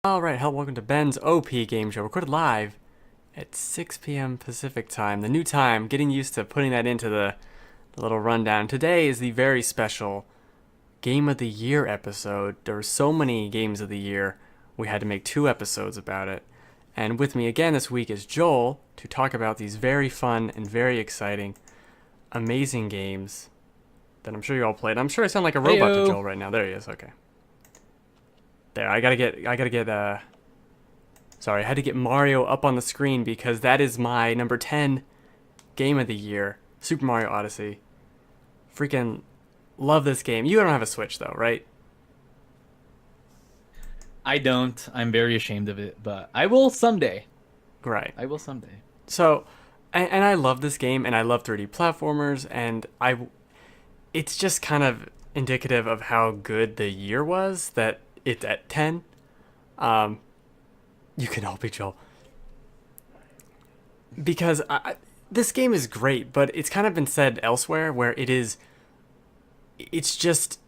Alright, hello, welcome to Ben's OP Game Show, recorded live at 6 p.m. Pacific Time. The new time, getting used to putting that into the little rundown. Today is the very special Game of the Year episode. There were so many Games of the Year, we had to make 2 episodes about it. And with me again this week is Joel to talk about these very fun and very exciting, amazing games that I'm sure you all played. I'm sure I sound like a robot to Joel right now. There he is, okay. There, I gotta get, sorry, I had to get Mario up on the screen because that is my number 10 game of the year, Super Mario Odyssey. Freaking love this game. You don't have a Switch though, right? I don't. I'm very ashamed of it, but I will someday. Right. I will someday. So, and I love this game, and I love 3D platformers, and it's just kind of indicative of how good the year was that it's at 10. You can help me, Joel. Because this game is great, but it's kind of been said elsewhere where it's just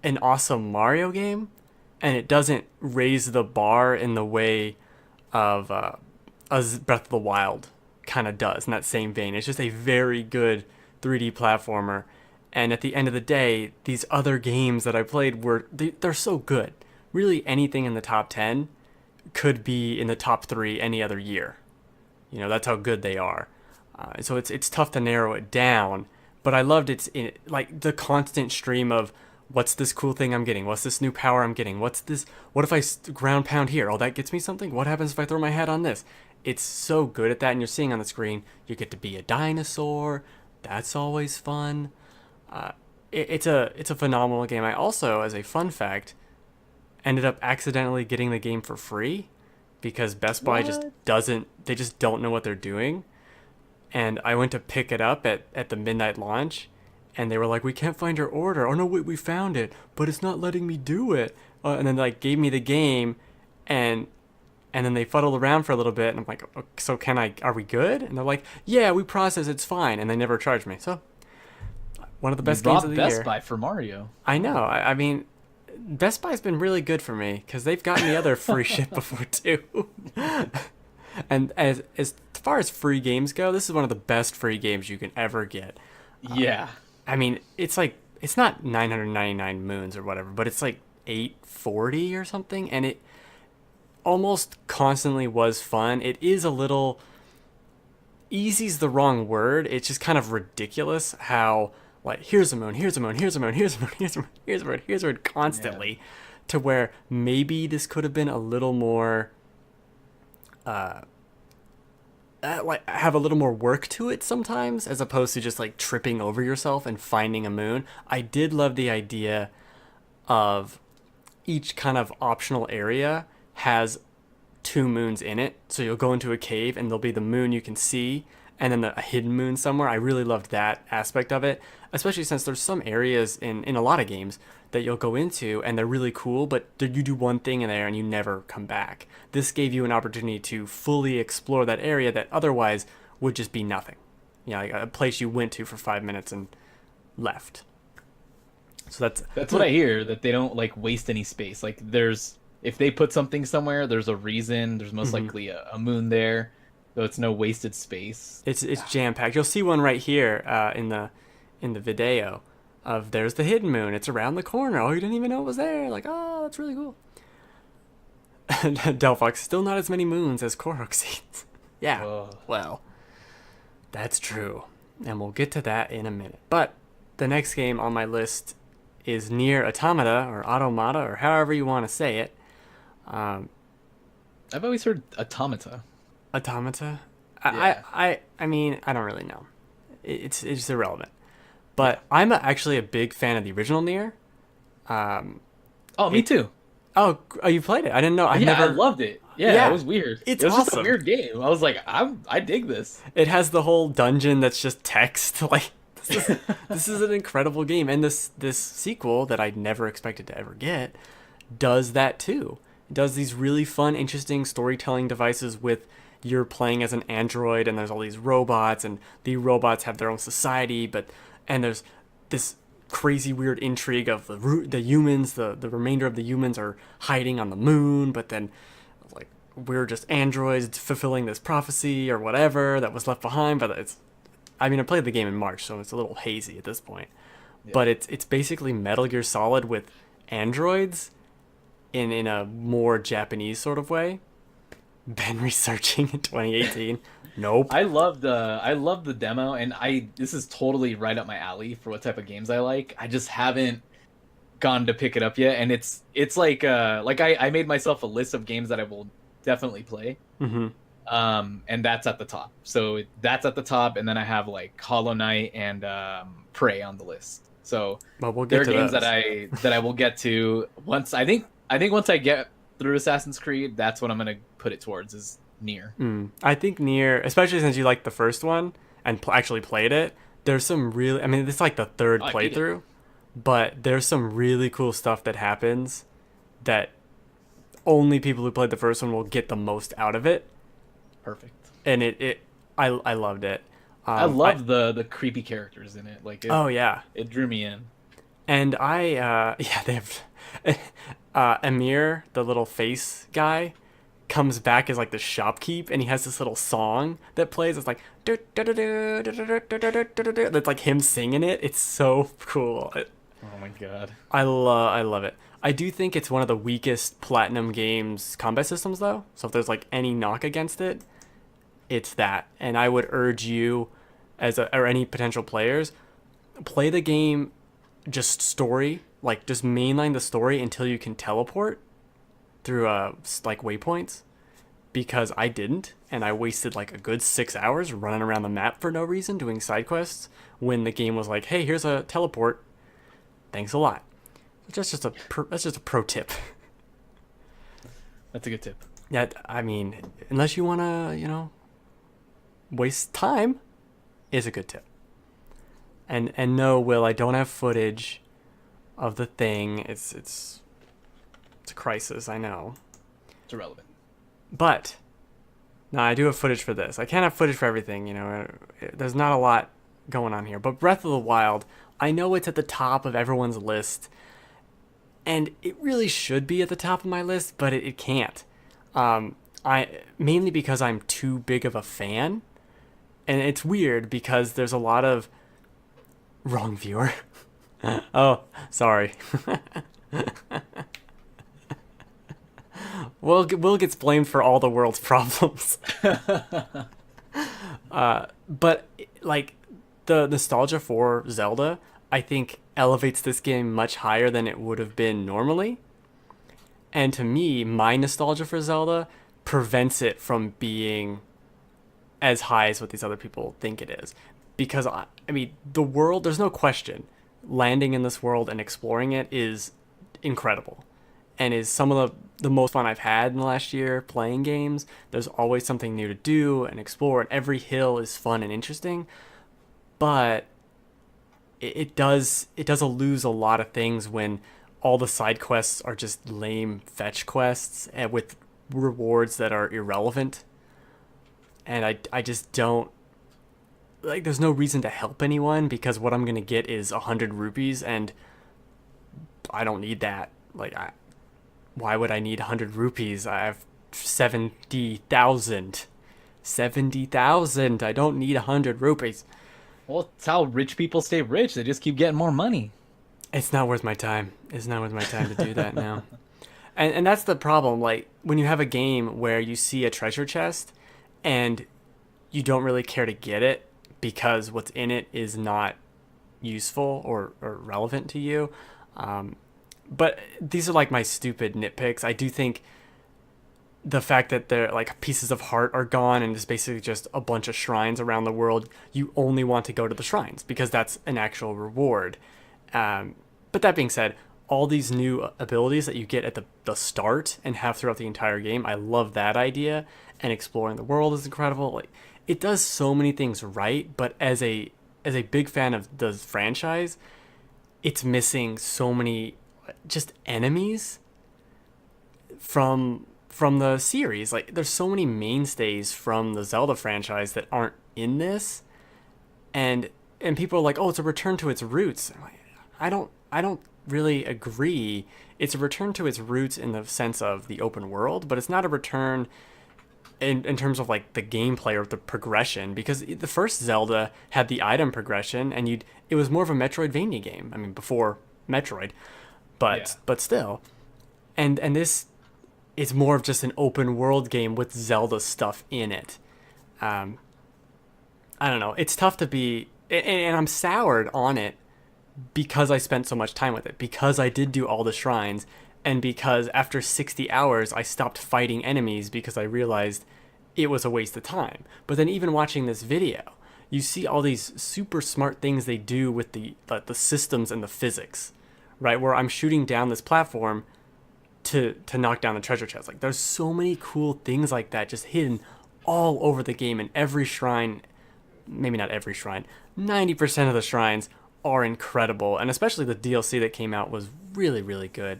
an awesome Mario game, and it doesn't raise the bar in the way of Breath of the Wild kind of does in that same vein. It's just a very good 3D platformer, and at the end of the day, these other games that I played they're so good. Really, anything in the top 10 could be in the top 3 any other year. You know, that's how good they are. So it's tough to narrow it down, but I loved like the constant stream of what's this cool thing I'm getting? What's this new power I'm getting? What if I ground pound here? Oh, that gets me something? What happens if I throw my head on this? It's so good at that, and you're seeing on the screen, you get to be a dinosaur. That's always fun. It's a phenomenal game. I also, as a fun fact, ended up accidentally getting the game for free because Best Buy they just don't know what they're doing. And I went to pick it up at the midnight launch, and they were like, we can't find your order. Oh no, wait, we found it, but it's not letting me do it. And then like gave me the game, and then they fuddled around for a little bit, and I'm like, okay, so are we good? And they're like, yeah, we processed, it's fine. And they never charged me. So one of the best games of the year. Best Buy for Mario. I know. I mean, Best Buy's been really good for me because they've gotten me other free shit before too. And as far as free games go, this is one of the best free games you can ever get. Yeah. I mean, it's not 999 moons or whatever, but it's like 840 or something, and it almost constantly was fun. It is a little, easy's the wrong word. It's just kind of ridiculous how, like, here's a moon, here's a moon, here's a moon, here's a moon, here's a moon, here's a moon, here's a moon, constantly, to where maybe this could have been a little more, like, have a little more work to it sometimes, as opposed to just, like, tripping over yourself and finding a moon. I did love the idea of each kind of optional area has 2 moons in it. So you'll go into a cave and there'll be the moon you can see, and then a hidden moon somewhere. I really loved that aspect of it, especially since there's some areas in a lot of games that you'll go into and they're really cool, but you do one thing in there and you never come back. This gave you an opportunity to fully explore that area that otherwise would just be nothing. You know, like a place you went to for 5 minutes and left. So that's what I hear, that they don't like waste any space. Like if they put something somewhere, there's a reason. There's most likely a moon there. So it's no wasted space. It's jam packed. You'll see one right here in the video of there's the hidden moon. It's around the corner. Oh, you didn't even know it was there. Like, oh, that's really cool. Delphox, still not as many moons as Korok seeds. Yeah. Well, that's true, and we'll get to that in a minute. But the next game on my list is Nier Automata, or Automata, or however you want to say it. I've always heard Automata. Automata? Yeah. I mean, I don't really know. It's irrelevant. But I'm actually a big fan of the original Nier. Me too. Oh, you played it? I didn't know. I loved it. Yeah, it was weird. It's it was awesome. just a weird game. I was like, I dig this. It has the whole dungeon that's just text. Like, this is an incredible game. And this sequel that I never expected to ever get does that too. It does these really fun, interesting storytelling devices with you're playing as an android, and there's all these robots, and the robots have their own society, and there's this crazy weird intrigue of the humans, the remainder of the humans are hiding on the moon, but then like we're just androids fulfilling this prophecy or whatever that was left behind. But it's, I mean, I played the game in March, so it's a little hazy at this point. Yeah. But it's basically Metal Gear Solid with androids in a more Japanese sort of way. Been researching in 2018. Nope. I love the demo, and this is totally right up my alley for what type of games I like. I just haven't gone to pick it up yet, and it's like I made myself a list of games that I will definitely play. Mm-hmm. And that's at the top. So that's at the top, and then I have like Hollow Knight and Prey on the list. So Well, we'll there get are to games those. that I will get to once. I think once I get through Assassin's Creed, that's what I'm gonna put it towards is Nier. I think Nier, especially since you liked the first one and actually played it, there's some really, I mean, it's like the third Oh, I beat it. playthrough, but there's some really cool stuff that happens that only people who played the first one will get the most out of it. Perfect. And I loved it. I love the creepy characters in it. Like Oh yeah. it drew me in. And yeah, they have Amir, the little face guy, comes back as like the shopkeep, and he has this little song that plays. It's like that's like him singing it. It's so cool. Oh my god. I love it. I do think it's one of the weakest Platinum Games combat systems though. So if there's like any knock against it, it's that. And I would urge you or any potential players, play the game just story, like just mainline the story until you can teleport through like waypoints, because I didn't, and I wasted like a good 6 hours running around the map for no reason doing side quests when the game was like, hey, here's a teleport, thanks a lot. That's just a pro tip. That's a good tip. Yeah, I mean, unless you want to waste time, is a good tip. And no, Will, I don't have footage of the thing. It's a crisis, I know. It's irrelevant. But no, I do have footage for this. I can't have footage for everything, There's not a lot going on here. But Breath of the Wild, I know it's at the top of everyone's list, and it really should be at the top of my list, but it can't. I mainly because I'm too big of a fan, and it's weird because there's a lot of wrong viewer. Oh, sorry. Will gets blamed for all the world's problems. But like the nostalgia for Zelda, I think elevates this game much higher than it would have been normally. And to me, my nostalgia for Zelda prevents it from being as high as what these other people think it is. Because, I mean, the world, there's no question, landing in this world and exploring it is incredible. And is some of the most fun I've had in the last year playing games. There's always something new to do and explore, and every hill is fun and interesting. But it does lose a lot of things when all the side quests are just lame fetch quests and with rewards that are irrelevant. And I just don't, like, there's no reason to help anyone because what I'm going to get is 100 rupees, and I don't need that. Like, why would I need 100 rupees? I have 70,000. 70,000. I don't need 100 rupees. Well, it's how rich people stay rich. They just keep getting more money. It's not worth my time. It's not worth my time to do that now. And that's the problem. Like, when you have a game where you see a treasure chest and you don't really care to get it because what's in it is not useful or relevant to you. But these are like my stupid nitpicks. I do think the fact that they're like pieces of heart are gone and it's basically just a bunch of shrines around the world, you only want to go to the shrines because that's an actual reward. But that being said, all these new abilities that you get at the start and have throughout the entire game, I love that idea. And exploring the world is incredible. Like, it does so many things right, but as a big fan of the franchise, it's missing so many just enemies from the series. Like, there's so many mainstays from the Zelda franchise that aren't in this, and people are like, oh, it's a return to its roots. I'm like, I don't really agree. It's a return to its roots in the sense of the open world, but it's not a return in terms of like the gameplay or the progression, because the first Zelda had the item progression and it was more of a Metroidvania game. I mean, before Metroid, Yeah. but still. And this is more of just an open world game with Zelda stuff in it. Um, I don't know. It's tough to be, and I'm soured on it because I spent so much time with it, because I did do all the shrines, and because after 60 hours I stopped fighting enemies because I realized it was a waste of time. But then even watching this video, you see all these super smart things they do with the systems and the physics, right? Where I'm shooting down this platform to knock down the treasure chest. Like there's so many cool things like that just hidden all over the game, and every shrine, maybe not every shrine, 90% of the shrines are incredible, and especially the DLC that came out was really, really good.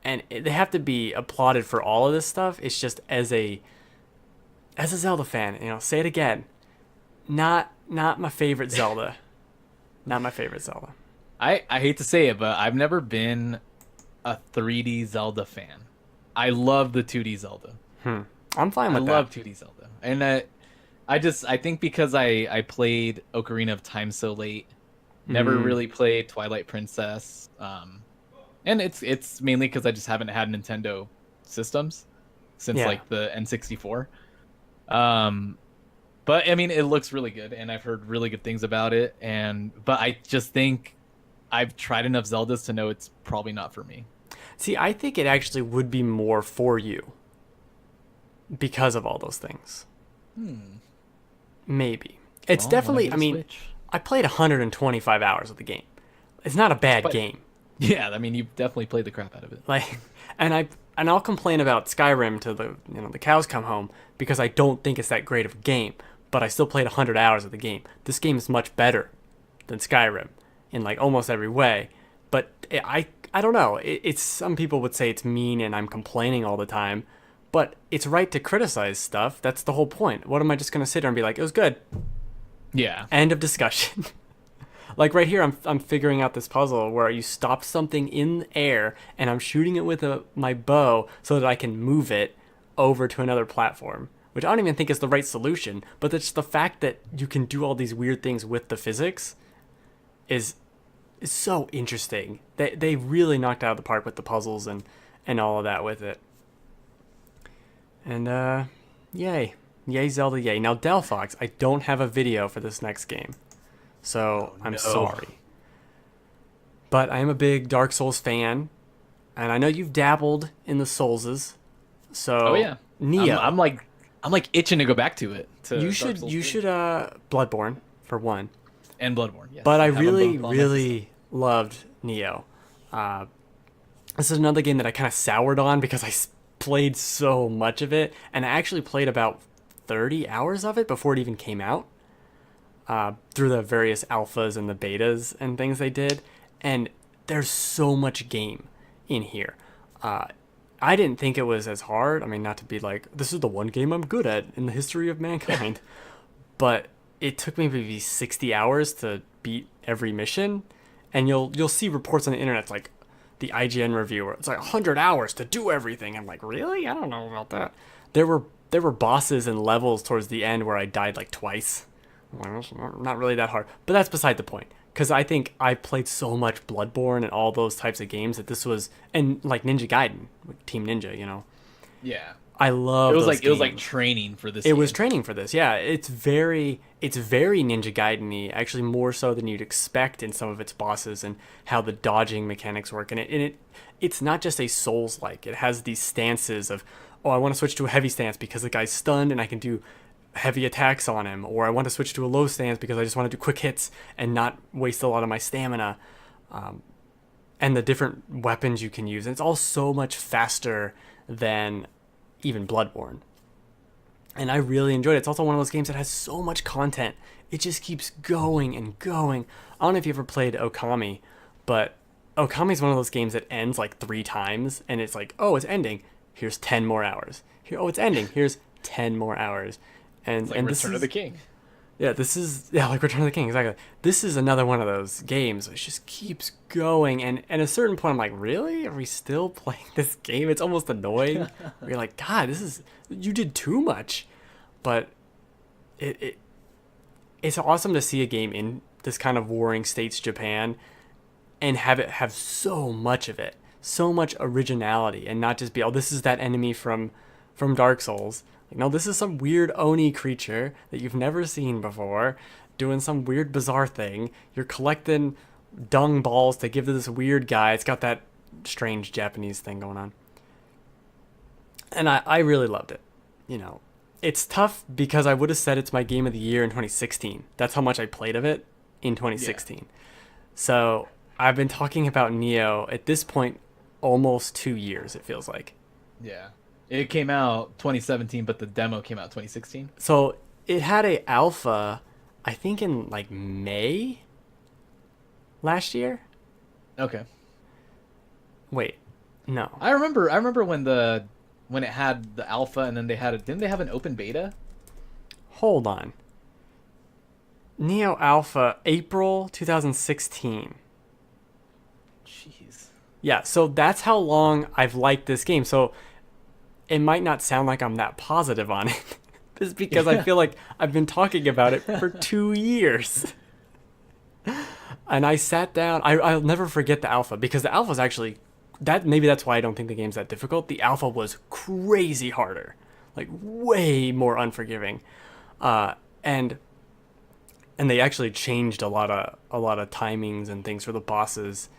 And they have to be applauded for all of this stuff. It's just as a Zelda fan, say it again, not my favorite Zelda. Not my favorite Zelda. I hate to say it, but I've never been a 3D Zelda fan. I love the 2D Zelda. I'm fine I with love that. 2D Zelda. And I think because I played Ocarina of Time so late, never really played Twilight Princess. And it's mainly because I just haven't had Nintendo systems since Yeah. like the N64. But I mean, it looks really good, and I've heard really good things about it. But I just think I've tried enough Zeldas to know it's probably not for me. See, I think it actually would be more for you because of all those things. Maybe. It's Well, when I definitely, get I a mean, Switch. I played 125 hours of the game. It's not a bad But game. yeah, I mean, you definitely played the crap out of it. Like, and I'll complain about Skyrim till the cows come home because I don't think it's that great of a game, but I still played 100 hours of the game. This game is much better than Skyrim in like almost every way, but I don't know. It's some people would say it's mean and I'm complaining all the time, but it's right to criticize stuff. That's the whole point. What am I just going to sit there and be like, it was good? Yeah. End of discussion. Like right here, I'm figuring out this puzzle where you stop something in the air and I'm shooting it with my bow so that I can move it over to another platform, which I don't even think is the right solution. But it's the fact that you can do all these weird things with the physics is so interesting. They really knocked out of the park with the puzzles and all of that with it. And yay Zelda, yay. Now Delphox, I don't have a video for this next game. So I'm sorry. But I am a big Dark Souls fan, and I know you've dabbled in the Soulses. So Oh yeah. Nioh, I'm like itching to go back to it. To you Dark should Souls you 3. should Bloodborne for one. And Bloodborne. Yes. But I have them really both on my system. really loved Nioh. This is another game that I kind of soured on because played so much of it, and I actually played about 30 hours of it before it even came out. Through the various alphas and the betas and things they did, and there's so much game in here. I didn't think it was as hard. I mean, not to be like, this is the one game I'm good at in the history of mankind, but it took me maybe 60 hours to beat every mission, and you'll see reports on the internet it's like the IGN reviewer. It's like 100 hours to do everything. I'm like, really? I don't know about that. There were bosses and levels towards the end where I died like twice. Well, it's not really that hard, but that's beside the point. Because I think I played so much Bloodborne and all those types of games that this was, and like Ninja Gaiden, Team Ninja, Yeah. I love. It was like training for this. It game. was training for this. Yeah, it's very Ninja Gaiden-y, actually more so than you'd expect in some of its bosses and how the dodging mechanics work. And it's not just a Souls-like. It has these stances of, oh, I want to switch to a heavy stance because the guy's stunned and I can do heavy attacks on him, or I want to switch to a low stance because I just want to do quick hits and not waste a lot of my stamina, and the different weapons you can use. And it's all so much faster than even Bloodborne. And I really enjoyed it. It's also one of those games that has so much content. It just keeps going and going. I don't know if you ever played Okami, but Okami is one of those games that ends like 3 times, and it's like, oh, it's ending. Here's 10 more hours. Here, oh, it's ending. Here's 10 more hours. And It's like and Return of the King. Yeah, this is like Return of the King, exactly. This is another one of those games which just keeps going, and at a certain point I'm like, really? Are we still playing this game? It's almost annoying. You're like, God, you did too much. But it it's awesome to see a game in this kind of warring states Japan and have it have so much of it, so much originality, and not just be, oh, this is that enemy from Dark Souls. Like, no, this is some weird Oni creature that you've never seen before, doing some weird bizarre thing. You're collecting dung balls to give to this weird guy. It's got that strange Japanese thing going on. And I really loved it. You know, it's tough because I would have said it's my game of the year in 2016. That's how much I played of it in 2016. Yeah. So I've been talking about Nioh at this point almost 2 years, it feels like. Yeah. It came out 2017, but the demo came out 2016. So it had a alpha, I think in like May last year. Okay. Wait, no. I remember when it had the alpha, and then didn't they have an open beta? Hold on. Nioh Alpha, April 2016. Jeez. Yeah, so that's how long I've liked this game. So it might not sound like I'm that positive on it. Just because I feel like I've been talking about it for 2 years. And I sat down. I'll never forget the alpha, because the alpha is actually, maybe that's why I don't think the game's that difficult. The alpha was crazy harder, like way more unforgiving, and they actually changed a lot of timings and things for the bosses.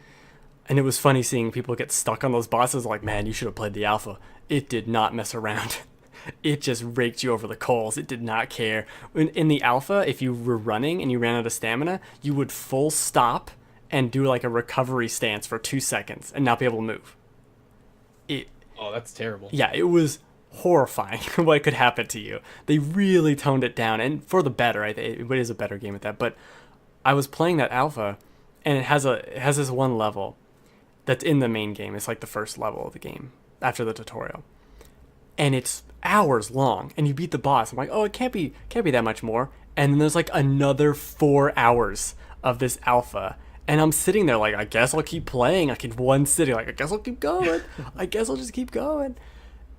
And it was funny seeing people get stuck on those bosses. Like, man, you should have played the alpha. It did not mess around. It just raked you over the coals. It did not care. In the alpha, if you were running and you ran out of stamina, you would full stop and do like a recovery stance for 2 seconds and not be able to move. Oh, that's terrible. Yeah, it was horrifying what could happen to you. They really toned it down, and for the better. It is a better game at that. But I was playing that alpha, and it has this one level that's in the main game. It's like the first level of the game after the tutorial, and it's hours long, and you beat the boss. I'm like, oh, it can't be that much more. And then there's like another 4 hours of this alpha, and I'm sitting there like, I guess I'll keep playing. Like in one sitting, like, I guess I'll keep going. I guess I'll just keep going.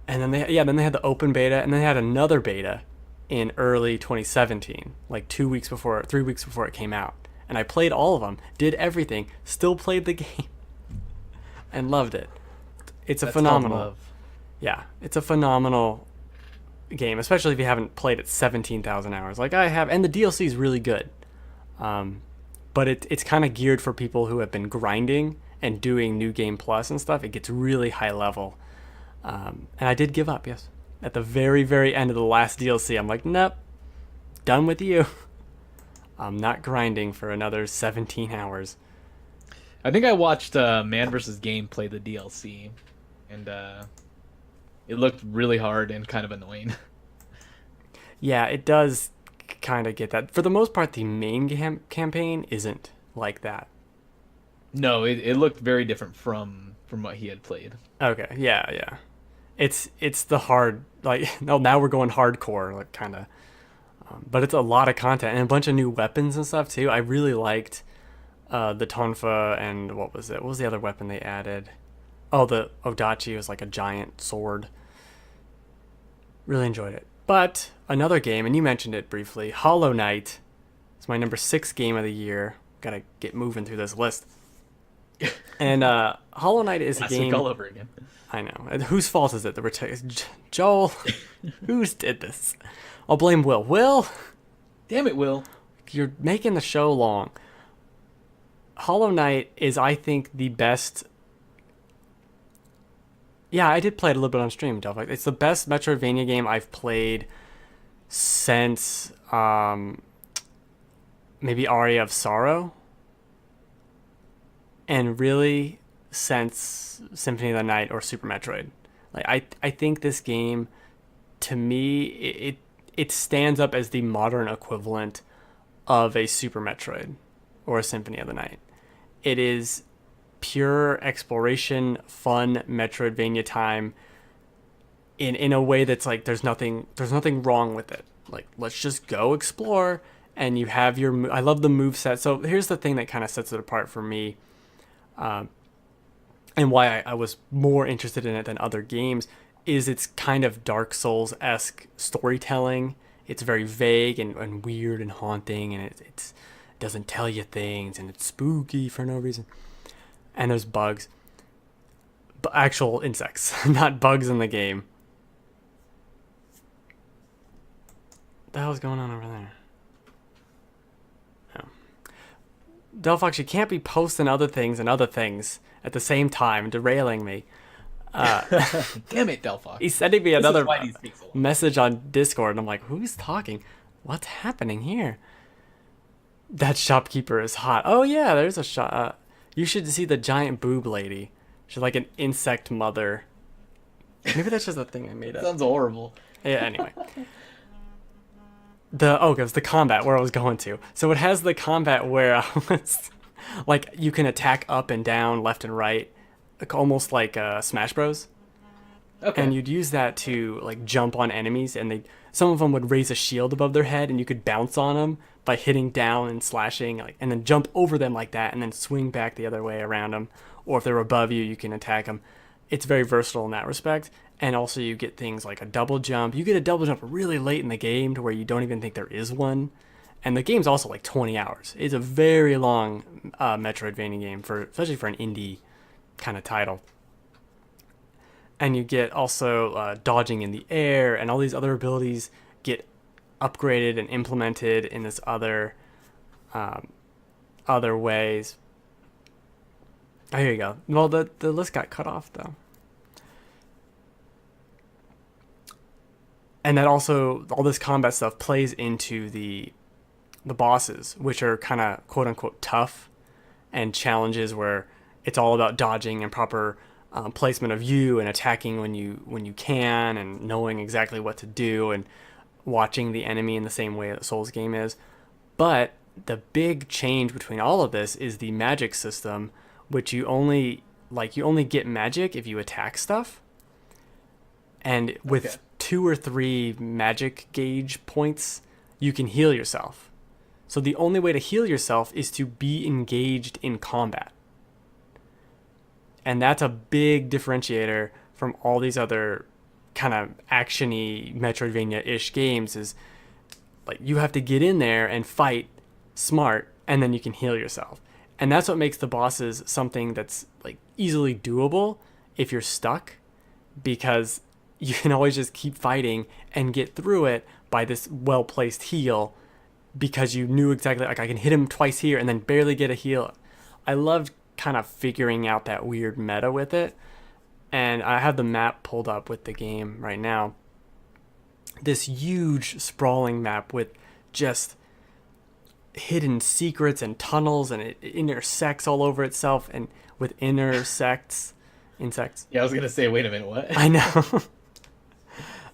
And then they had the open beta, and then they had another beta in early 2017, like 3 weeks before it came out. And I played all of them, did everything, still played the game, and loved it. It's a phenomenal. Yeah, it's a phenomenal game, especially if you haven't played it 17,000 hours like I have. And the DLC is really good. But it's kind of geared for people who have been grinding and doing New Game Plus and stuff. It gets really high level. And I did give up, yes. At the very, very end of the last DLC, I'm like, nope, done with you. I'm not grinding for another 17 hours. I think I watched Man vs. Game play the DLC, and it looked really hard and kind of annoying. Yeah, it does kind of get that. For the most part, the main campaign isn't like that. No, it looked very different from what he had played. Okay, yeah. It's the hard, like, no, now we're going hardcore, like, kind of. But it's a lot of content and a bunch of new weapons and stuff, too. I really liked the Tonfa, and what was it? What was the other weapon they added? Oh, the Odachi was like a giant sword. Really enjoyed it. But another game, and you mentioned it briefly, Hollow Knight. It's my number 6 game of the year. Gotta get moving through this list. And Hollow Knight is a game. All over again. I know. Whose fault is it? Joel. Who's did this? I'll blame Will. Will? Damn it, Will. You're making the show long. Hollow Knight is, I think, the best. Yeah, I did play it a little bit on stream, Delphi. It's the best Metroidvania game I've played since maybe Aria of Sorrow. And really since Symphony of the Night or Super Metroid. Like I think this game, to me, it stands up as the modern equivalent of a Super Metroid or a Symphony of the Night. It is pure exploration, fun Metroidvania time in a way that's like there's nothing wrong with it. Like, let's just go explore and you have your. I love the move set. So here's the thing that kind of sets it apart for me, and why I was more interested in it than other games is it's kind of Dark Souls esque storytelling. It's very vague and weird and haunting, and it doesn't tell you things, and it's spooky for no reason. And there's bugs, but actual insects, not bugs in the game. What the hell's going on over there? Oh. Delphox, you can't be posting other things and other things at the same time, derailing me. Damn it, Delphox. He's sending me another why these take so long. message on Discord, and I'm like, who's talking? What's happening here? That shopkeeper is hot. Oh yeah, there's a shop. You should see the giant boob lady. She's like an insect mother. Maybe that's just a thing I made up. Sounds horrible. Yeah. Anyway, it was the combat where I was going to. So it has the combat where I was like you can attack up and down, left and right, like, almost like Smash Bros. Okay. And you'd use that to like jump on enemies, and some of them would raise a shield above their head, and you could bounce on them by hitting down and slashing, like, and then jump over them like that, and then swing back the other way around them. Or if they're above you, you can attack them. It's very versatile in that respect. And also you get things like a double jump. You get a double jump really late in the game to where you don't even think there is one. And the game's also like 20 hours. It's a very long Metroidvania game, especially for an indie kind of title. And you get also dodging in the air, and all these other abilities get upgraded and implemented in this other ways. Oh, here you go. Well, the list got cut off though. And that also, all this combat stuff plays into the bosses, which are kind of quote unquote tough, and challenges where it's all about dodging and proper placement of you and attacking when you can, and knowing exactly what to do, and watching the enemy in the same way that Souls game is. But the big change between all of this is the magic system, which you only get magic if you attack stuff. And with 2 or 3 magic gauge points, you can heal yourself. So the only way to heal yourself is to be engaged in combat. And that's a big differentiator from all these other kind of action-y Metroidvania-ish games, is like you have to get in there and fight smart, and then you can heal yourself. And that's what makes the bosses something that's like easily doable if you're stuck, because you can always just keep fighting and get through it by this well-placed heal, because you knew exactly, like, I can hit him twice here and then barely get a heal. I loved kind of figuring out that weird meta with it. And I have the map pulled up with the game right now. This huge sprawling map with just hidden secrets and tunnels, and it intersects all over itself, and with insects. Yeah, I was gonna say, wait a minute, what? I know.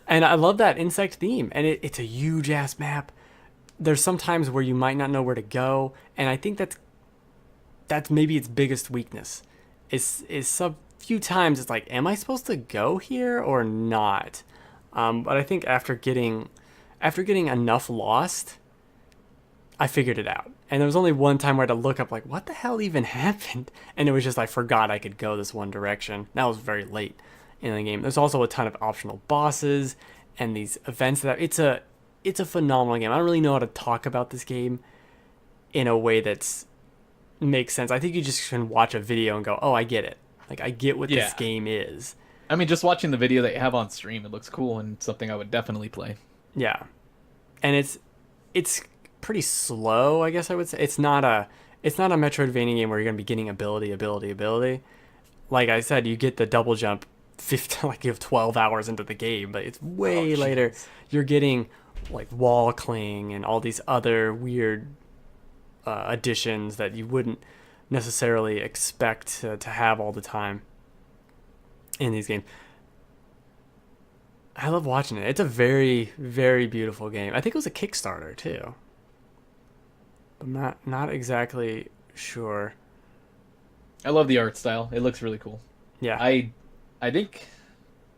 And I love that insect theme, and it's a huge ass map. There's some times where you might not know where to go, and I think that's maybe its biggest weakness. Is some few times it's like, am I supposed to go here or not? But I think after getting enough lost, I figured it out. And there was only one time where I had to look up, like, what the hell even happened? And it was just, I forgot I could go this one direction. That was very late in the game. There's also a ton of optional bosses and these events that it's a phenomenal game. I don't really know how to talk about this game in a way that's makes sense. I think you just can watch a video and go, oh, I get it. Like, I get what this game is. I mean, just watching the video that you have on stream, it looks cool and something I would definitely play. Yeah. And it's pretty slow, I guess I would say. It's not a Metroidvania game where you're going to be getting ability. Like I said, you get the double jump 15, like you have 12 hours into the game, but it's way later. You're getting like wall cling and all these other weird additions that you wouldn't necessarily expect to have all the time in these games. I love watching it. It's a very, very beautiful game. I think it was a Kickstarter too. I'm not exactly sure. I love the art style. It looks really cool. Yeah. I think,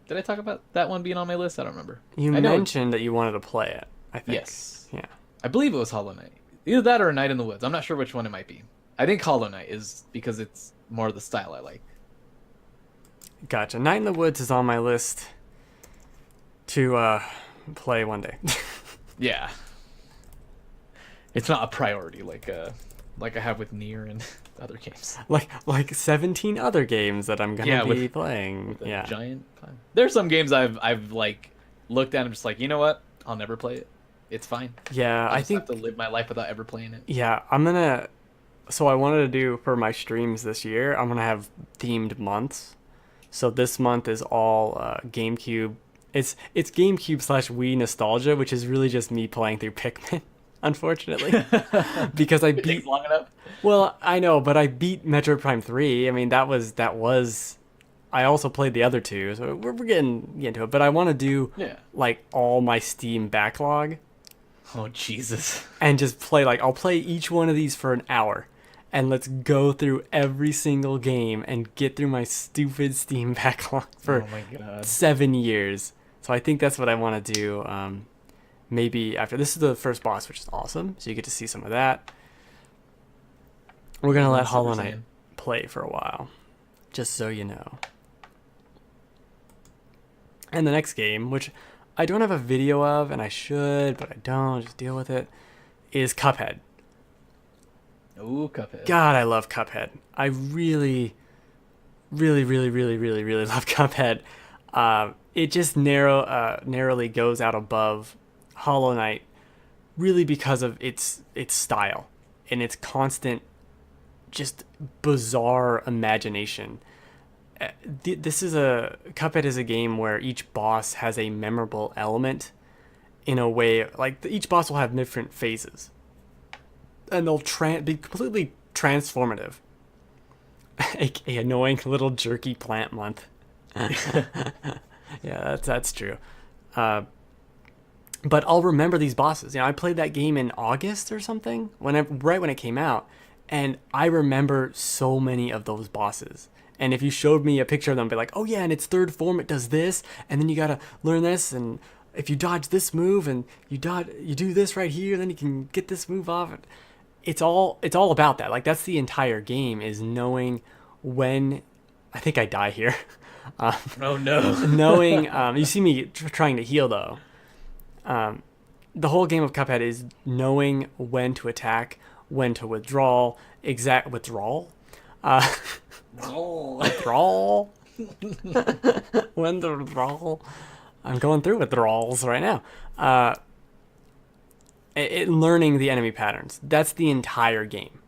did I talk about that one being on my list? I don't remember. You mentioned that you wanted to play it, I think. Yes. Yeah. I believe it was Hollow Knight. Either that or A Night in the Woods. I'm not sure which one it might be. I think Hollow Knight is because it's more the style I like. Gotcha. Night in the Woods is on my list to play one day. Yeah. It's not a priority like I have with Nier and other games. like 17 other games that I'm gonna be playing. With a Yeah. giant pun. There's some games I've like looked at and just like, you know what? I'll never play it. It's fine. Yeah, I I think have to live my life without ever playing it. yeah, I'm gonna. So I wanted to do for my streams this year. I'm gonna have themed months. So this month is all GameCube. It's GameCube slash Wii nostalgia, which is really just me playing through Pikmin, unfortunately, because I It beat. takes long enough. Well, I know, but I beat Metroid Prime 3. I mean, that was. I also played the other two, so we're getting into it. But I want to do Yeah. like all my Steam backlog Oh Jesus. and just play I'll play each one of these for an hour. And let's go through every single game and get through my stupid Steam backlog for Oh my god. 7 years. So I think that's what I want to do. Maybe after this is the first boss, which is awesome. So you get to see some of that. We're gonna let Super Hollow Knight Saiyan. play for a while, just so you know. And the next game, which I don't have a video of, and I should, but I don't. Just deal with it. Is Cuphead. Ooh, Cuphead. God, I love Cuphead. I really, really, really, really, really, really love Cuphead. It just narrowly goes out above Hollow Knight, really because of its style and its constant, just bizarre imagination. Cuphead is a game where each boss has a memorable element in a way, like each boss will have different phases. And they'll be completely transformative. A annoying little jerky plant month. Yeah, that's true. But I'll remember these bosses. I played that game in August or something, right when it came out, and I remember so many of those bosses. And if you showed me a picture of them, I'd be like, oh yeah, in its third form it does this, and then you gotta learn this, and if you dodge this move and you do this right here, then you can get this move off. It's all about that. That's the entire game, is knowing when. I think I die here. Oh no. Knowing you see me trying to heal though. The whole game of Cuphead is knowing when to attack, when to withdraw, withdrawal. Withdrawal. When to withdrawal. I'm going through withdrawals right now. Learning the enemy patterns. That's the entire game.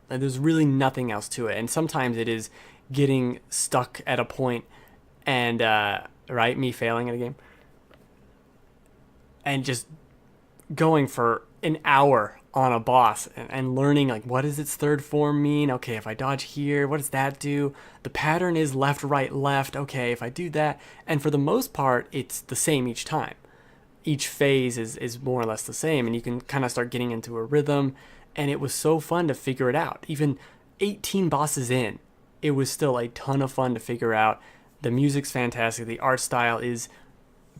There's really nothing else to it. And sometimes it is getting stuck at a point and, me failing at a game. And just going for an hour on a boss and learning, what does its third form mean? Okay, if I dodge here, what does that do? The pattern is left, right, left. Okay, if I do that. And for the most part, it's the same each time. Each phase is more or less the same, and you can kind of start getting into a rhythm, and it was so fun to figure it out. Even 18 bosses in, it was still a ton of fun to figure out. The music's fantastic. The art style is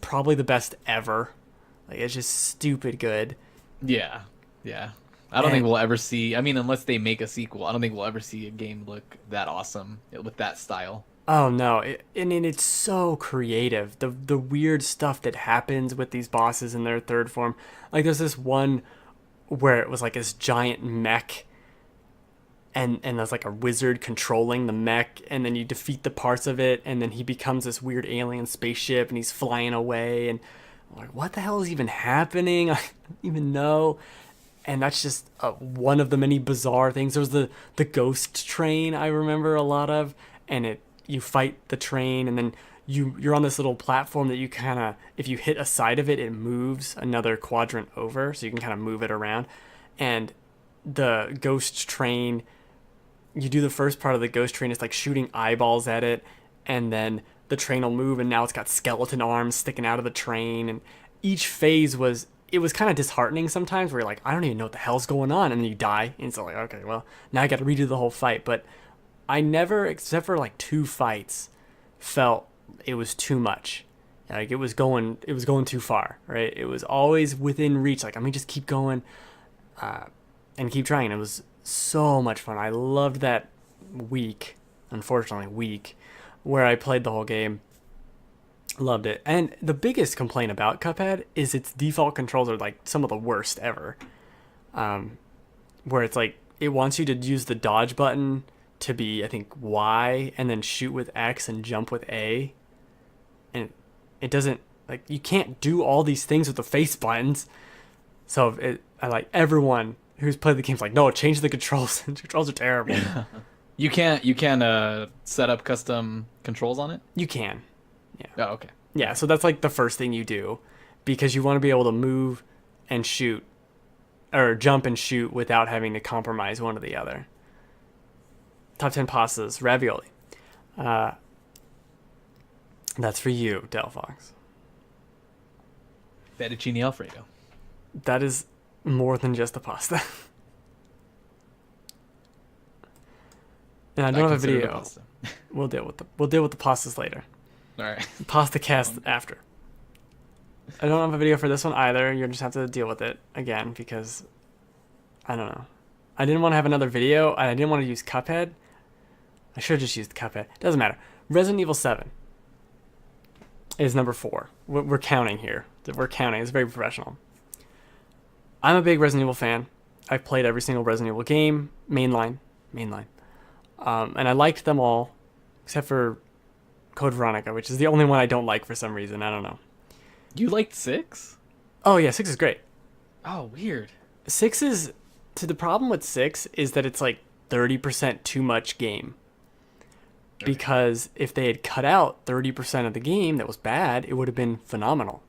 probably the best ever. It's just stupid good. Yeah. I don't think we'll ever see, unless they make a sequel, I don't think we'll ever see a game look that awesome with that style. Oh no, it's so creative. The weird stuff that happens with these bosses in their third form. There's this one where it was this giant mech, and there's a wizard controlling the mech, and then you defeat the parts of it, and then he becomes this weird alien spaceship, and he's flying away, and I'm what the hell is even happening? I don't even know. And that's just one of the many bizarre things. There's the ghost train I remember a lot of, and you fight the train, and then you're on this little platform that you kind of, if you hit a side of it, it moves another quadrant over, so you can kind of move it around. And the ghost train, you do the first part of the ghost train, it's shooting eyeballs at it, and then the train will move, and now it's got skeleton arms sticking out of the train. And each phase was kind of disheartening sometimes, where you're I don't even know what the hell's going on, and then you die, and it's okay, well, now I got to redo the whole fight. But I never, except for 2 fights, felt it was too much. Like it was going too far, right? It was always within reach. Like, let me just keep going, and keep trying. It was so much fun. I loved that week, where I played the whole game. Loved it. And the biggest complaint about Cuphead is its default controls are like some of the worst ever. Where it's like it wants you to use the dodge button to be, I think, Y, and then shoot with X and jump with A. And it doesn't, like, you can't do all these things with the face buttons. So I like everyone who's played the game's like, no, change the controls. The controls are terrible. You can't set up custom controls on it? You can. Yeah. Oh, okay. Yeah, so that's like the first thing you do, because you want to be able to move and shoot, or jump and shoot without having to compromise one or the other. Top 10 pastas, ravioli. That's for you, Del Fox. Fettuccine Alfredo. That is more than just a pasta. And I don't have a video. We'll deal with the pastas later. All right. Pasta cast after. I don't have a video for this one either. You'll just have to deal with it again, because I don't know. I didn't want to have another video, and I didn't want to use Cuphead. I should have just used Cuphead. Doesn't matter. Resident Evil 7 is number 4. We're counting here. We're counting. It's very professional. I'm a big Resident Evil fan. I've played every single Resident Evil game, mainline. And I liked them all, except for Code Veronica, which is the only one I don't like for some reason. I don't know. You liked 6? Oh yeah, 6 is great. Oh, weird. 6 is, to the problem with 6 is that it's like 30% too much game. Okay. Because if they had cut out 30% of the game that was bad, it would have been phenomenal.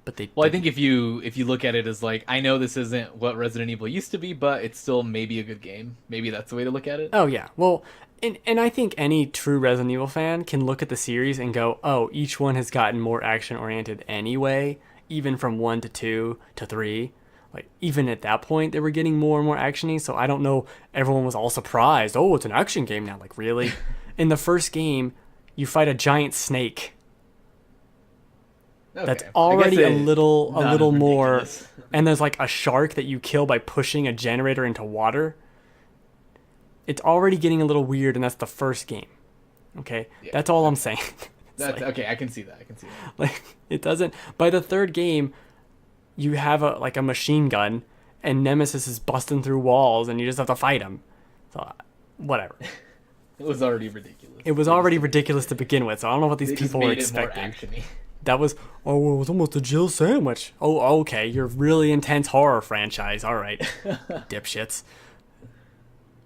But they Well, I think if you look at it as like, I know this isn't what Resident Evil used to be, but it's still maybe a good game. Maybe that's the way to look at it. Oh yeah. Well, and I think any true Resident Evil fan can look at the series and go, oh, each one has gotten more action-oriented anyway, even from 1 to 2 to 3. Like, even at that point, they were getting more and more action-y, so I don't know, everyone was all surprised. Oh, it's an action game now. Like, really? In the first game, you fight a giant snake. Okay. That's already a little more... And there's, like, a shark that you kill by pushing a generator into water. It's already getting a little weird, and that's the first game. Okay? Yeah, that's all I'm saying. That's like, okay, I can see that. Like, it doesn't... By the third game, you have a machine gun, and Nemesis is busting through walls, and you just have to fight him. So, whatever. It was already ridiculous. It was already ridiculous to begin with, so I don't know what these people were expecting. That was, oh, it was almost a Jill sandwich. Oh, okay, you're a really intense horror franchise. All right, dipshits.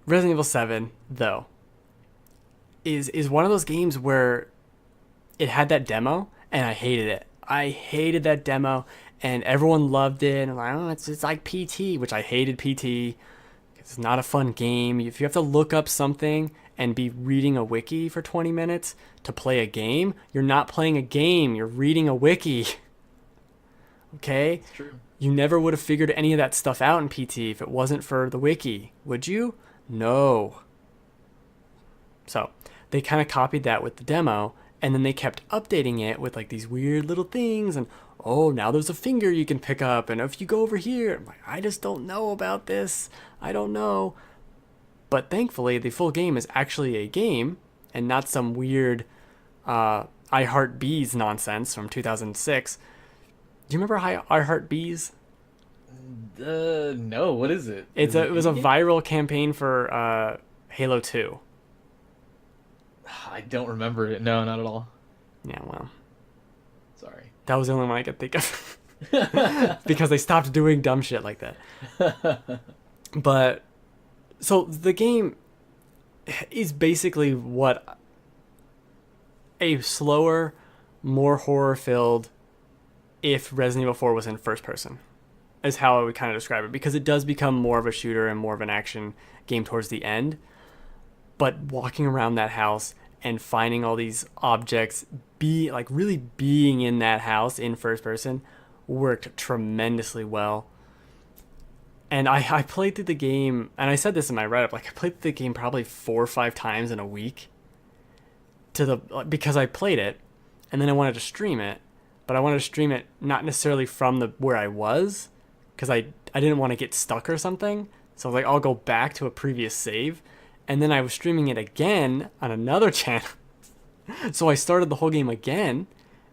Resident Evil 7, though, is one of those games where it had that demo, and I hated it. I hated that demo, and everyone loved it. And I'm like, oh, it's like PT, which I hated PT. It's not a fun game. If you have to look up something and be reading a wiki for 20 minutes to play a game, you're not playing a game. You're reading a wiki. Okay? It's true. You never would have figured any of that stuff out in PT if it wasn't for the wiki, would you? No. So they kind of copied that with the demo, and then they kept updating it with like these weird little things, and oh, now there's a finger you can pick up, and if you go over here, I'm like, I just don't know about this. I don't know. But thankfully, the full game is actually a game, and not some weird I Heart Bees nonsense from 2006. Do you remember I Heart Bees? No, what is it? It was a viral campaign for Halo 2. I don't remember it. No, not at all. Yeah, well. Sorry. That was the only one I could think of. Because they stopped doing dumb shit like that. But, so the game is basically what a slower, more horror-filled if Resident Evil 4 was in first person, is how I would kind of describe it, because it does become more of a shooter and more of an action game towards the end. But walking around that house and finding all these objects, really being in that house in first person, worked tremendously well. And I played through the game, and I said this in my write-up, like I played through the game probably 4 or 5 times in a week because I played it, and then I wanted to stream it, but I wanted to stream it not necessarily from the where I was, because I didn't want to get stuck or something. So I was like, I'll go back to a previous save, and then I was streaming it again on another channel. So I started the whole game again,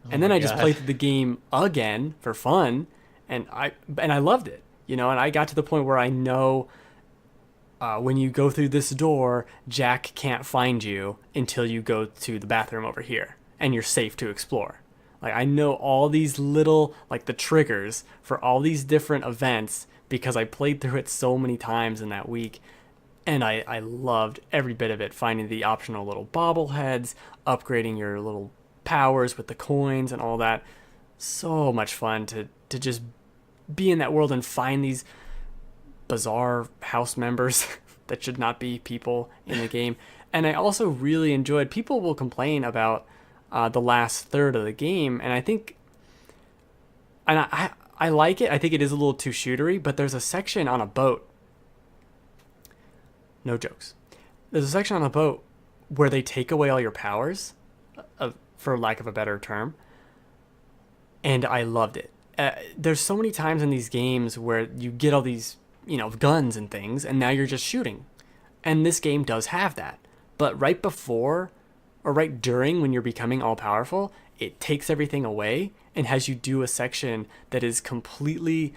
Oh and then my I just god. played through the game again for fun, and I loved it, you know. And I got to the point where I know when you go through this door, Jack can't find you until you go to the bathroom over here, and you're safe to explore. Like I know all these little like the triggers for all these different events because I played through it so many times in that week, and I loved every bit of it. Finding the optional little bobbleheads, upgrading your little powers with the coins and all that. So much fun to just be in that world and find these bizarre house members that should not be people in the game. And I also really enjoyed. People will complain about the last third of the game, and I think, and I like it. I think it is a little too shootery, but there's a section on a boat. No jokes. There's a section on a boat where they take away all your powers, for lack of a better term, and I loved it. There's so many times in these games where you get all these, guns and things, and now you're just shooting. And this game does have that. But right before, or right during when you're becoming all powerful, it takes everything away and has you do a section that is completely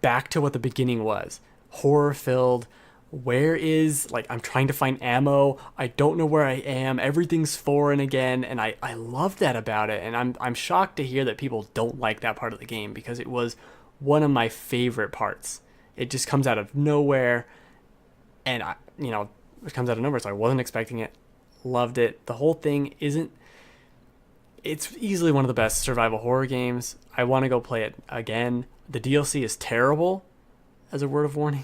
back to what the beginning was. Horror filled. Where is, like, I'm trying to find ammo. I don't know where I am. Everything's foreign again. And I love that about it. And I'm shocked to hear that people don't like that part of the game because it was one of my favorite parts. It just comes out of nowhere. And, it comes out of nowhere. So I wasn't expecting it. Loved it. The whole thing it's easily one of the best survival horror games. I want to go play it again. The DLC is terrible, as a word of warning.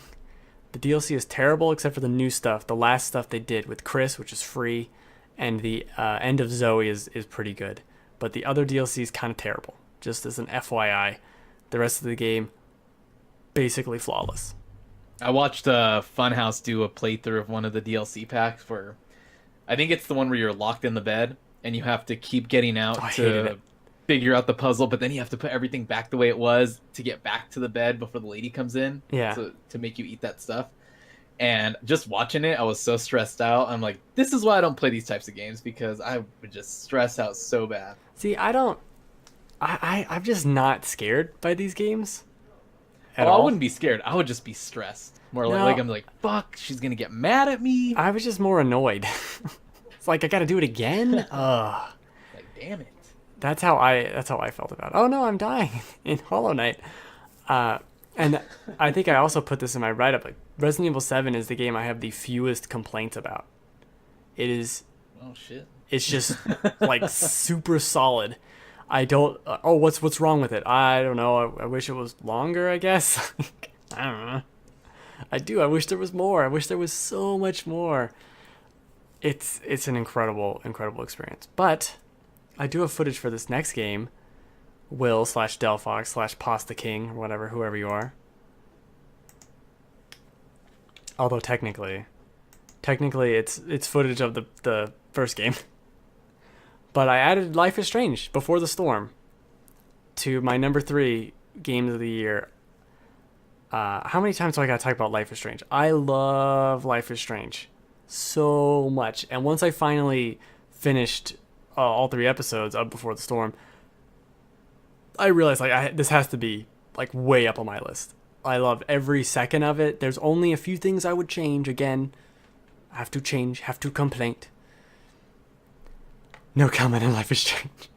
The DLC is terrible except for the new stuff. The last stuff they did with Chris, which is free, and the end of Zoe is pretty good. But the other DLC is kind of terrible. Just as an FYI, the rest of the game, basically flawless. I watched Funhouse do a playthrough of one of the DLC packs where I think it's the one where you're locked in the bed and you have to keep getting out I hated to it. figure out the puzzle, but then you have to put everything back the way it was to get back to the bed before the lady comes in Yeah. to make you eat that stuff. And just watching it, I was so stressed out. I'm like, this is why I don't play these types of games because I would just stress out so bad. See, I'm just not scared by these games at Oh, I all. wouldn't be scared. I would just be stressed. More No. like I'm like, fuck, she's gonna get mad at me. I was just more annoyed. It's like I gotta do it again. Ugh. Like, damn it. That's how I felt about it. Oh no, I'm dying in Hollow Knight. And I think I also put this in my write-up. Like, Resident Evil 7 is the game I have the fewest complaints about. Oh shit. It's just like super solid. I don't. What's wrong with it? I don't know. I wish it was longer. I guess. I don't know. I do. I wish there was more. I wish there was so much more. It's an incredible experience. But I do have footage for this next game. Will / Delphox / Pasta King or whatever, whoever you are. Although technically it's footage of the first game. But I added Life is Strange Before the Storm to my number 3 games of the year. How many times do I gotta talk about Life is Strange? I love Life is Strange so much. And once I finally finished all 3 episodes of Before the Storm, I realized this has to be like way up on my list. I love every second of it. There's only a few things I would change. Again, have to complain. No comment on Life is Strange.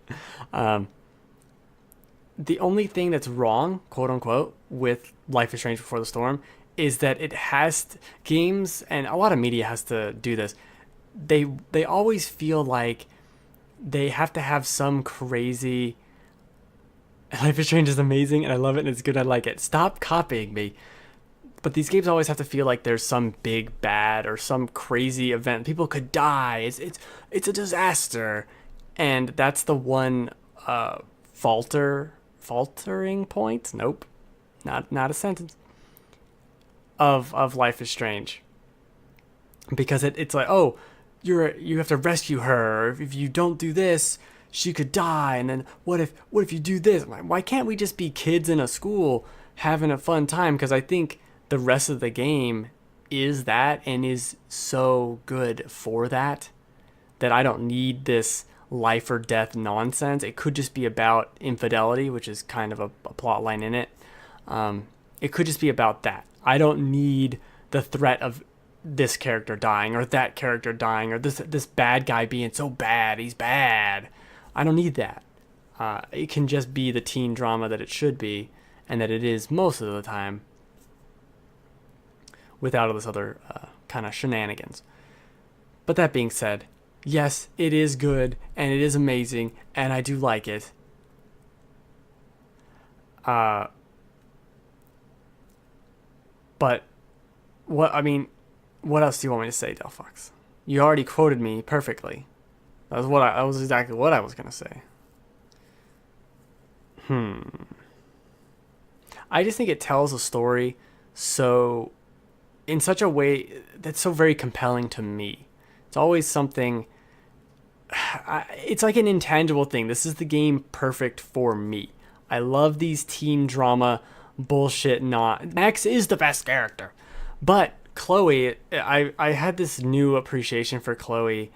The only thing that's wrong, quote unquote, with Life is Strange Before the Storm is that it has games, and a lot of media has to do this. They always feel like they have to have some crazy. Life is Strange is amazing, and I love it, and it's good. I like it. Stop copying me. But these games always have to feel like there's some big bad or some crazy event. People could die. It's a disaster, and that's the one faltering point. Nope, not a sentence. Of Life is Strange, because it's like, oh, you have to rescue her. Or if you don't do this, she could die, and then what if you do this? I'm like, why can't we just be kids in a school having a fun time? Because I think the rest of the game is that, and is so good for that, that I don't need this life or death nonsense. It could just be about infidelity, which is kind of a plot line in it. It could just be about that. I don't need the threat of this character dying or that character dying or this bad guy being so bad. He's bad. I don't need that. It can just be the teen drama that it should be, and that it is most of the time, without all this other kind of shenanigans. But that being said, yes, it is good, and it is amazing, and I do like it. But what else do you want me to say, Delphox? You already quoted me perfectly. That was exactly what I was gonna say. I just think it tells a story so in such a way that's so very compelling to me. It's always something. It's like an intangible thing. This is the game perfect for me. I love these teen drama bullshit. Not Max is the best character, but Chloe. I had this new appreciation for Chloe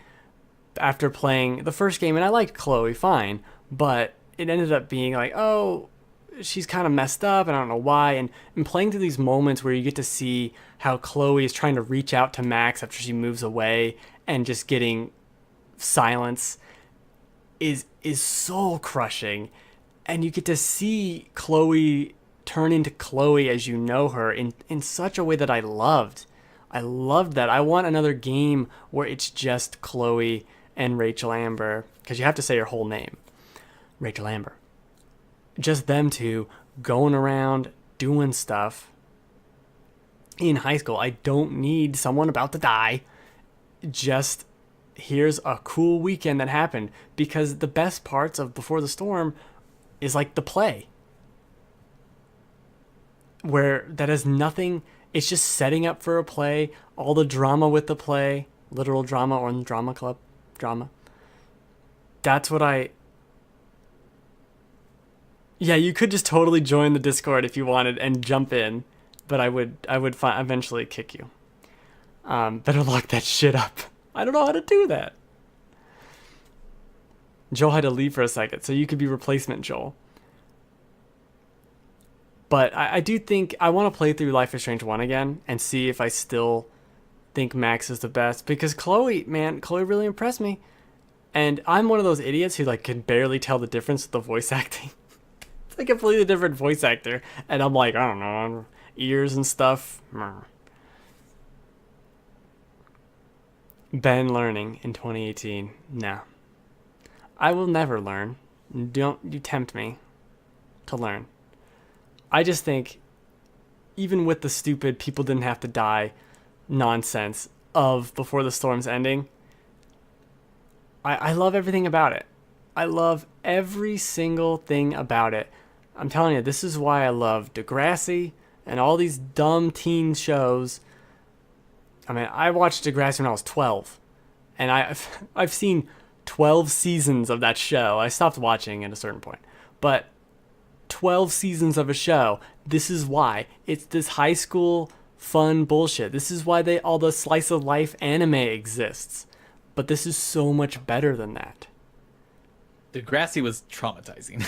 after playing the first game, and I liked Chloe fine, but it ended up being like, oh, she's kind of messed up, and I don't know why. And playing through these moments where you get to see how Chloe is trying to reach out to Max after she moves away, and just getting silence is soul crushing. And you get to see Chloe turn into Chloe as you know her in such a way that I loved. I loved that. I want another game where it's just Chloe and Rachel Amber, because you have to say her whole name. Rachel Amber. Just them two going around doing stuff in high school. I don't need someone about to die. Just here's a cool weekend that happened, because the best parts of Before the Storm is like the play, where that has nothing. It's just setting up for a play, all the drama with the play, literal drama, or in the drama club drama. That's what Yeah, you could just totally join the Discord if you wanted and jump in, but I would eventually kick you. Better lock that shit up. I don't know how to do that. Joel had to leave for a second, so you could be replacement Joel. But I do think I want to play through Life is Strange 1 again and see if I still think Max is the best, because Chloe really impressed me. And I'm one of those idiots who can barely tell the difference with the voice acting. It's a completely different voice actor, and I'm like, I don't know, ears and stuff. Ben learning in 2018. No. I will never learn. Don't you tempt me to learn. I just think, even with the stupid people didn't have to die nonsense of Before the Storm's ending, I love everything about it. I love every single thing about it. I'm telling you, this is why I love Degrassi and all these dumb teen shows. I mean, I watched Degrassi when I was 12, and I've seen 12 seasons of that show. I stopped watching at a certain point, but 12 seasons of a show. This is why. It's this high school fun bullshit. This is why all the slice of life anime exists. But this is so much better than that. Degrassi was traumatizing.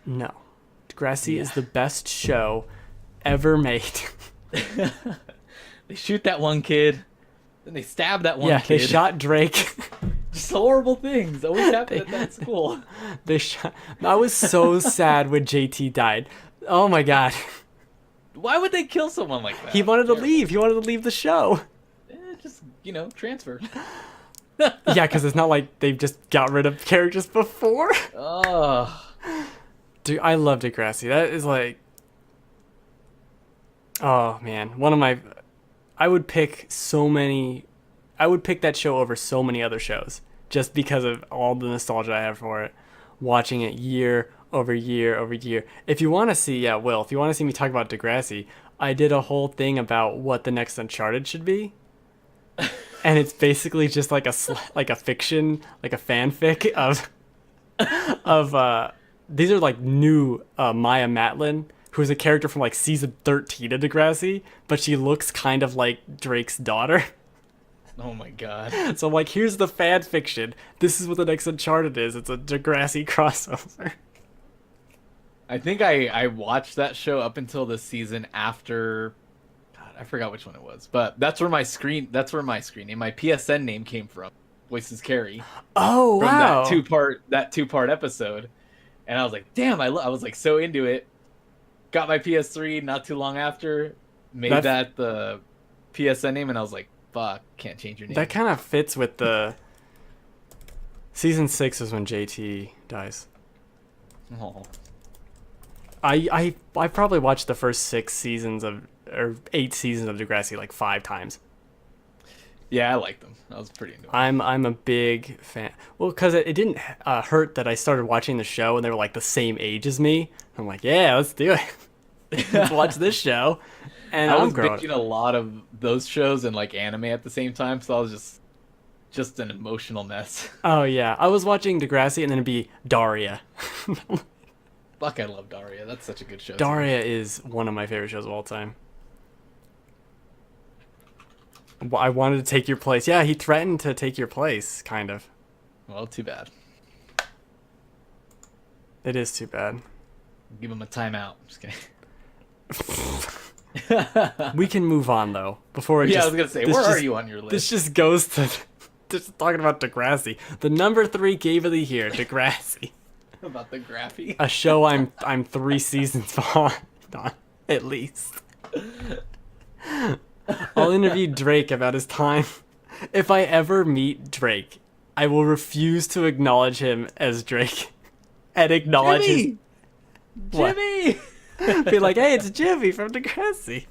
No. Degrassi is the best show ever made. They shoot that one kid, then they stab that one kid. Yeah, they shot Drake. Just horrible things always happen at that school. I was so sad when JT died. Oh my god. Why would they kill someone like that? He wanted to leave. He wanted to leave the show. Just, transfer. Yeah, because it's not like they've just got rid of characters before. Oh. Dude, I love Degrassi. That is oh man, I would pick that show over so many other shows just because of all the nostalgia I have for it. Watching it year over year over year. If you want to see, if you want to see me talk about Degrassi, I did a whole thing about what the next Uncharted should be. and it's basically just like like a fiction, like a fanfic of these are like new Maya Matlin, who's a character from like season 13 of Degrassi, but she looks kind of like Drake's daughter. Oh my god. So I'm like, here's the fan fiction. This is what the next Uncharted is. It's a Degrassi crossover. I think I watched that show up until the season after. God, I forgot which one it was, but that's where my screen name, my PSN name came from. Voices Carry. Oh From wow! that two part episode, and I was like, damn, I was like so into it. Got my PS3 not too long after, made that the PSN name, and I was like, fuck, can't change your name. That kind of fits with the season 6 is when JT dies. Oh. I probably watched the first 6 seasons of or 8 seasons of Degrassi like 5 times. Yeah, I liked them. I was pretty into it. I'm a big fan. Well, because it didn't hurt that I started watching the show and they were like the same age as me. I'm like, yeah, let's do it. Let's watch this show. And I I'm was growing. binging a lot of those shows and like anime at the same time, so I was just an emotional mess. Oh yeah, I was watching Degrassi and then it'd be Daria. Fuck, I love Daria. That's such a good show. Daria is one of my favorite shows of all time. I wanted to take your place. Yeah, he threatened to take your place, kind of. Well, too bad. It is too bad. Give him a timeout. Just kidding. We can move on though. Before I was gonna say, where are you on your list? This just goes to just talking about Degrassi. The number 3 game of the year, Degrassi. About the Graphy. A show I'm 3 seasons behind on, at least. I'll interview Drake about his time. If I ever meet Drake, I will refuse to acknowledge him as Drake and acknowledge Jimmy! What? Jimmy! Be like, hey, it's Jimmy from Degrassi.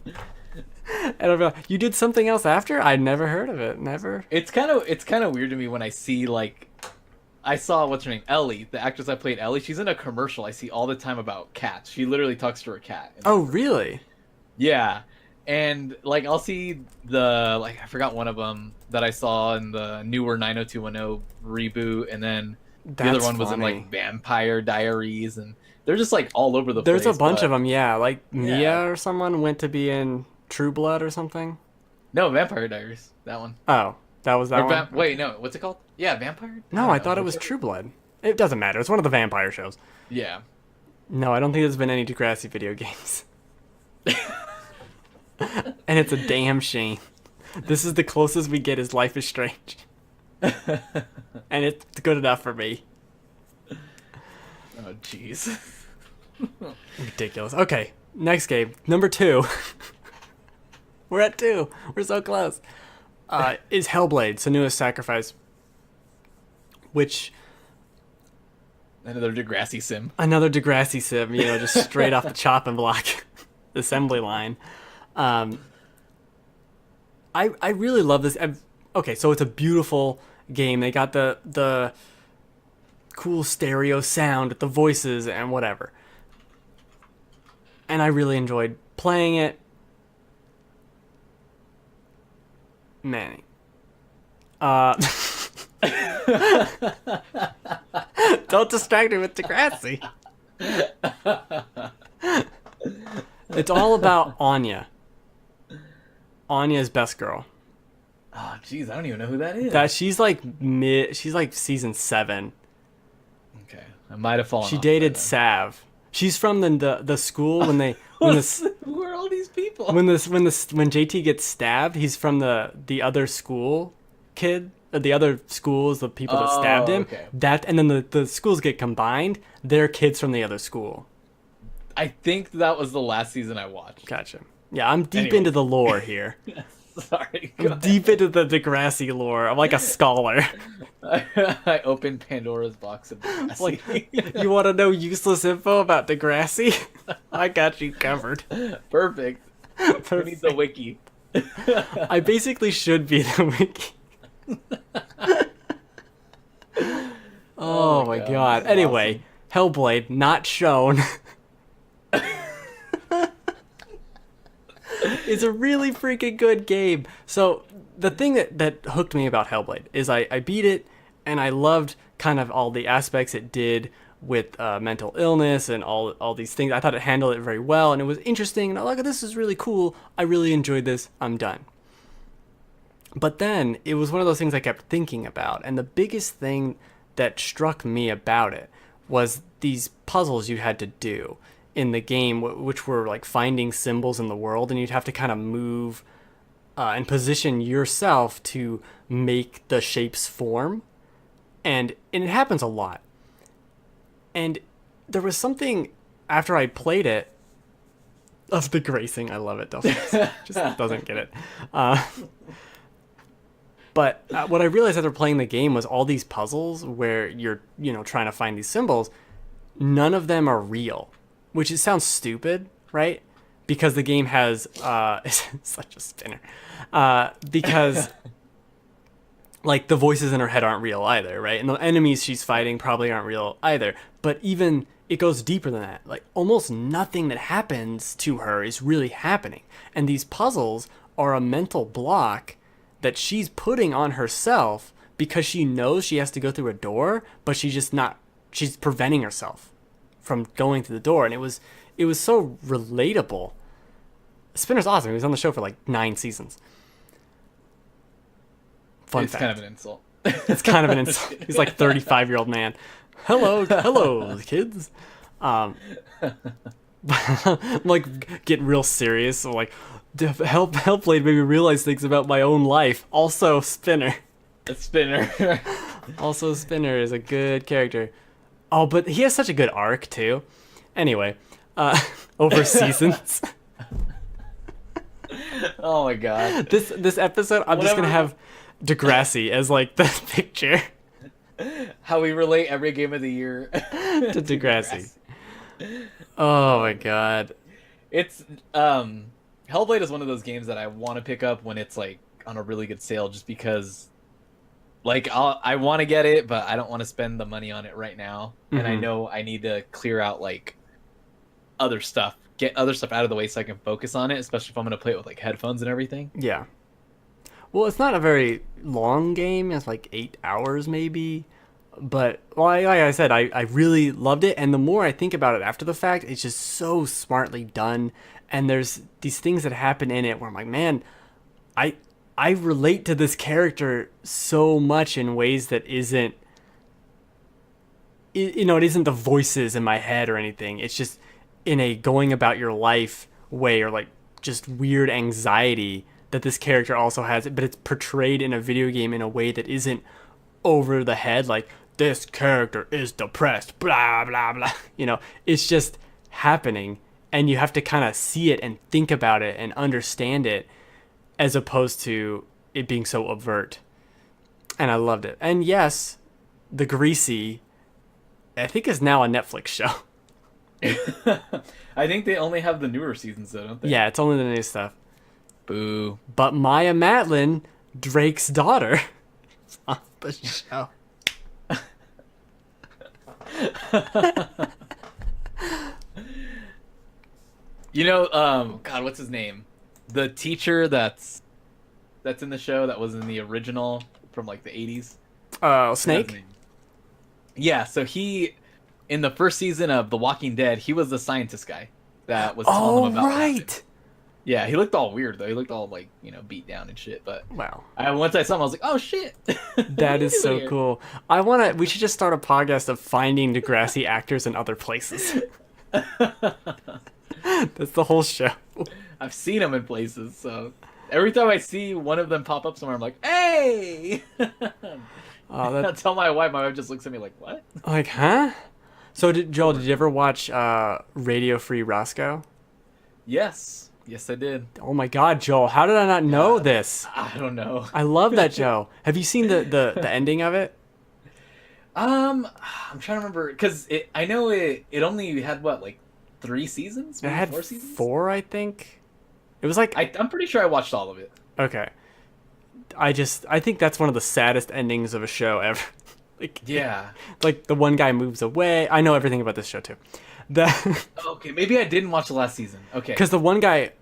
And I'll be like, you did something else after? I never heard of it. Never. It's kind of weird to me when I see like I saw what's her name, Ellie, the actress that played Ellie. She's in a commercial I see all the time about cats. She literally talks to her cat. Oh, really? Yeah. And like I'll see I forgot one of them that I saw in the newer 90210 reboot, and then the other one was in like Vampire Diaries, and they're just like all over the place. There's a bunch of them, yeah. Like Mia or someone went to be in True Blood or something. No, Vampire Diaries. That one. Oh, that was that one. Wait, no. What's it called? Yeah, Vampire. No, I thought it was True Blood. It doesn't matter. It's one of the vampire shows. Yeah. No, I don't think there's been any Degrassi video games. And it's a damn shame. This is the closest we get is Life is Strange. And it's good enough for me. Oh, jeez. Ridiculous. Okay, next game. Number 2. We're at 2. We're so close. Is Hellblade, Senua's Sacrifice. Which... Another Degrassi sim. Another Degrassi sim, just straight off the chopping block. Assembly line. I really love this. Okay, so it's a beautiful game. They got the cool stereo sound with the voices and whatever. And I really enjoyed playing it. Manny. Don't distract me with Degrassi. It's all about Anya. Anya's best girl. Oh, jeez, I don't even know who that is. She's like season 7. Okay, I might have fallen. She off dated there, Sav. She's from the school when they who are all these people? when JT gets stabbed, he's from the other school kid. The other schools, the people that stabbed him. Okay. And then the schools get combined. They're kids from the other school. I think that was the last season I watched. Gotcha. Yeah, I'm deep into the lore here. Sorry. I'm deep into the Degrassi lore. I'm like a scholar. I opened Pandora's box of Degrassi. Like, you want to know useless info about Degrassi? I got you covered. Perfect. Who needs a wiki? I basically should be the wiki. Oh my god. Anyway, awesome. Hellblade not shown. It's a really freaking good game. So the thing that hooked me about Hellblade is I beat it, and I loved kind of all the aspects it did with mental illness and all these things. I thought it handled it very well, and it was interesting. And I was like, this is really cool. I really enjoyed this. I'm done. But then it was one of those things I kept thinking about, and the biggest thing that struck me about it was these puzzles you had to do in the game, which were like finding symbols in the world, and you'd have to kind of move and position yourself to make the shapes form, and it happens a lot. And there was something after I played it of the gracing. I love it. Delphine just doesn't get it. But what I realized after playing the game was all these puzzles where you're, trying to find these symbols, none of them are real, which it sounds stupid, right? Because the game has such a spinner. Because like the voices in her head aren't real either, right? And the enemies she's fighting probably aren't real either. But even it goes deeper than that. Like almost nothing that happens to her is really happening. And these puzzles are a mental block that she's putting on herself because she knows she has to go through a door, but she's preventing herself from going through the door. And it was so relatable. Spinner's awesome. He was on the show for like 9 seasons. Fun fact. It's kind of an insult. It's kind of an insult. He's like 35-year-old man. Hello, kids. Like get real serious. So like, Hellblade made me realize things about my own life. Also, Spinner. A Spinner. Also, Spinner is a good character. Oh, but he has such a good arc too. Anyway, over seasons. Oh my god. This episode, I'm just gonna have Degrassi as like the picture. How we relate every game of the year to Degrassi. Oh my god. It's Hellblade is one of those games that I want to pick up when it's like on a really good sale, just because like I want to get it, but I don't want to spend the money on it right now. Mm-hmm. And I know I need to clear out like other stuff, get other stuff out of the way so I can focus on it, especially if I'm going to play it with like headphones and everything. Yeah. Well, it's not a very long game. It's like 8 hours maybe. But like I said, I really loved it. And the more I think about it after the fact, it's just so smartly done. And there's these things that happen in it where I'm like, man, I relate to this character so much in ways that isn't, it isn't the voices in my head or anything. It's just in a going about your life way, or like just weird anxiety that this character also has, but it's portrayed in a video game in a way that isn't over the head, like this character is depressed, blah blah blah. It's just happening, and you have to kind of see it and think about it and understand it, as opposed to it being so overt. And I loved it. And yes, the Degrassi, I think, is now a Netflix show. I think they only have the newer seasons though, don't they? Yeah, it's only the new stuff. Boo. But Maya Matlin, Drake's daughter, is on the show. God, what's his name? The teacher that's in the show that was in the original from like the 80s. Snake? Yeah, so he, in the first season of The Walking Dead, he was the scientist guy that was telling them about right. Yeah, he looked all weird though. He looked all like, beat down and shit. But wow. Once I saw him, I was like, oh shit. That is so cool. We should just start a podcast of finding Degrassi actors in other places. That's the whole show. I've seen them in places, so every time I see one of them pop up somewhere, I'm like, hey! I tell my wife just looks at me like, what? Like, huh? So, Joel, did you ever watch Radio Free Roscoe? Yes, I did. Oh my God, Joel! How did I not know this? I don't know. I love that show. Have you seen the ending of it? I'm trying to remember, because I know it only had what, like 3 seasons? Maybe it had 4 seasons? 4, I think. It was like I'm pretty sure I watched all of it. Okay. I think that's one of the saddest endings of a show ever. Yeah. Like the one guy moves away. I know everything about this show too. Okay, maybe I didn't watch the last season. Okay. Because the one guy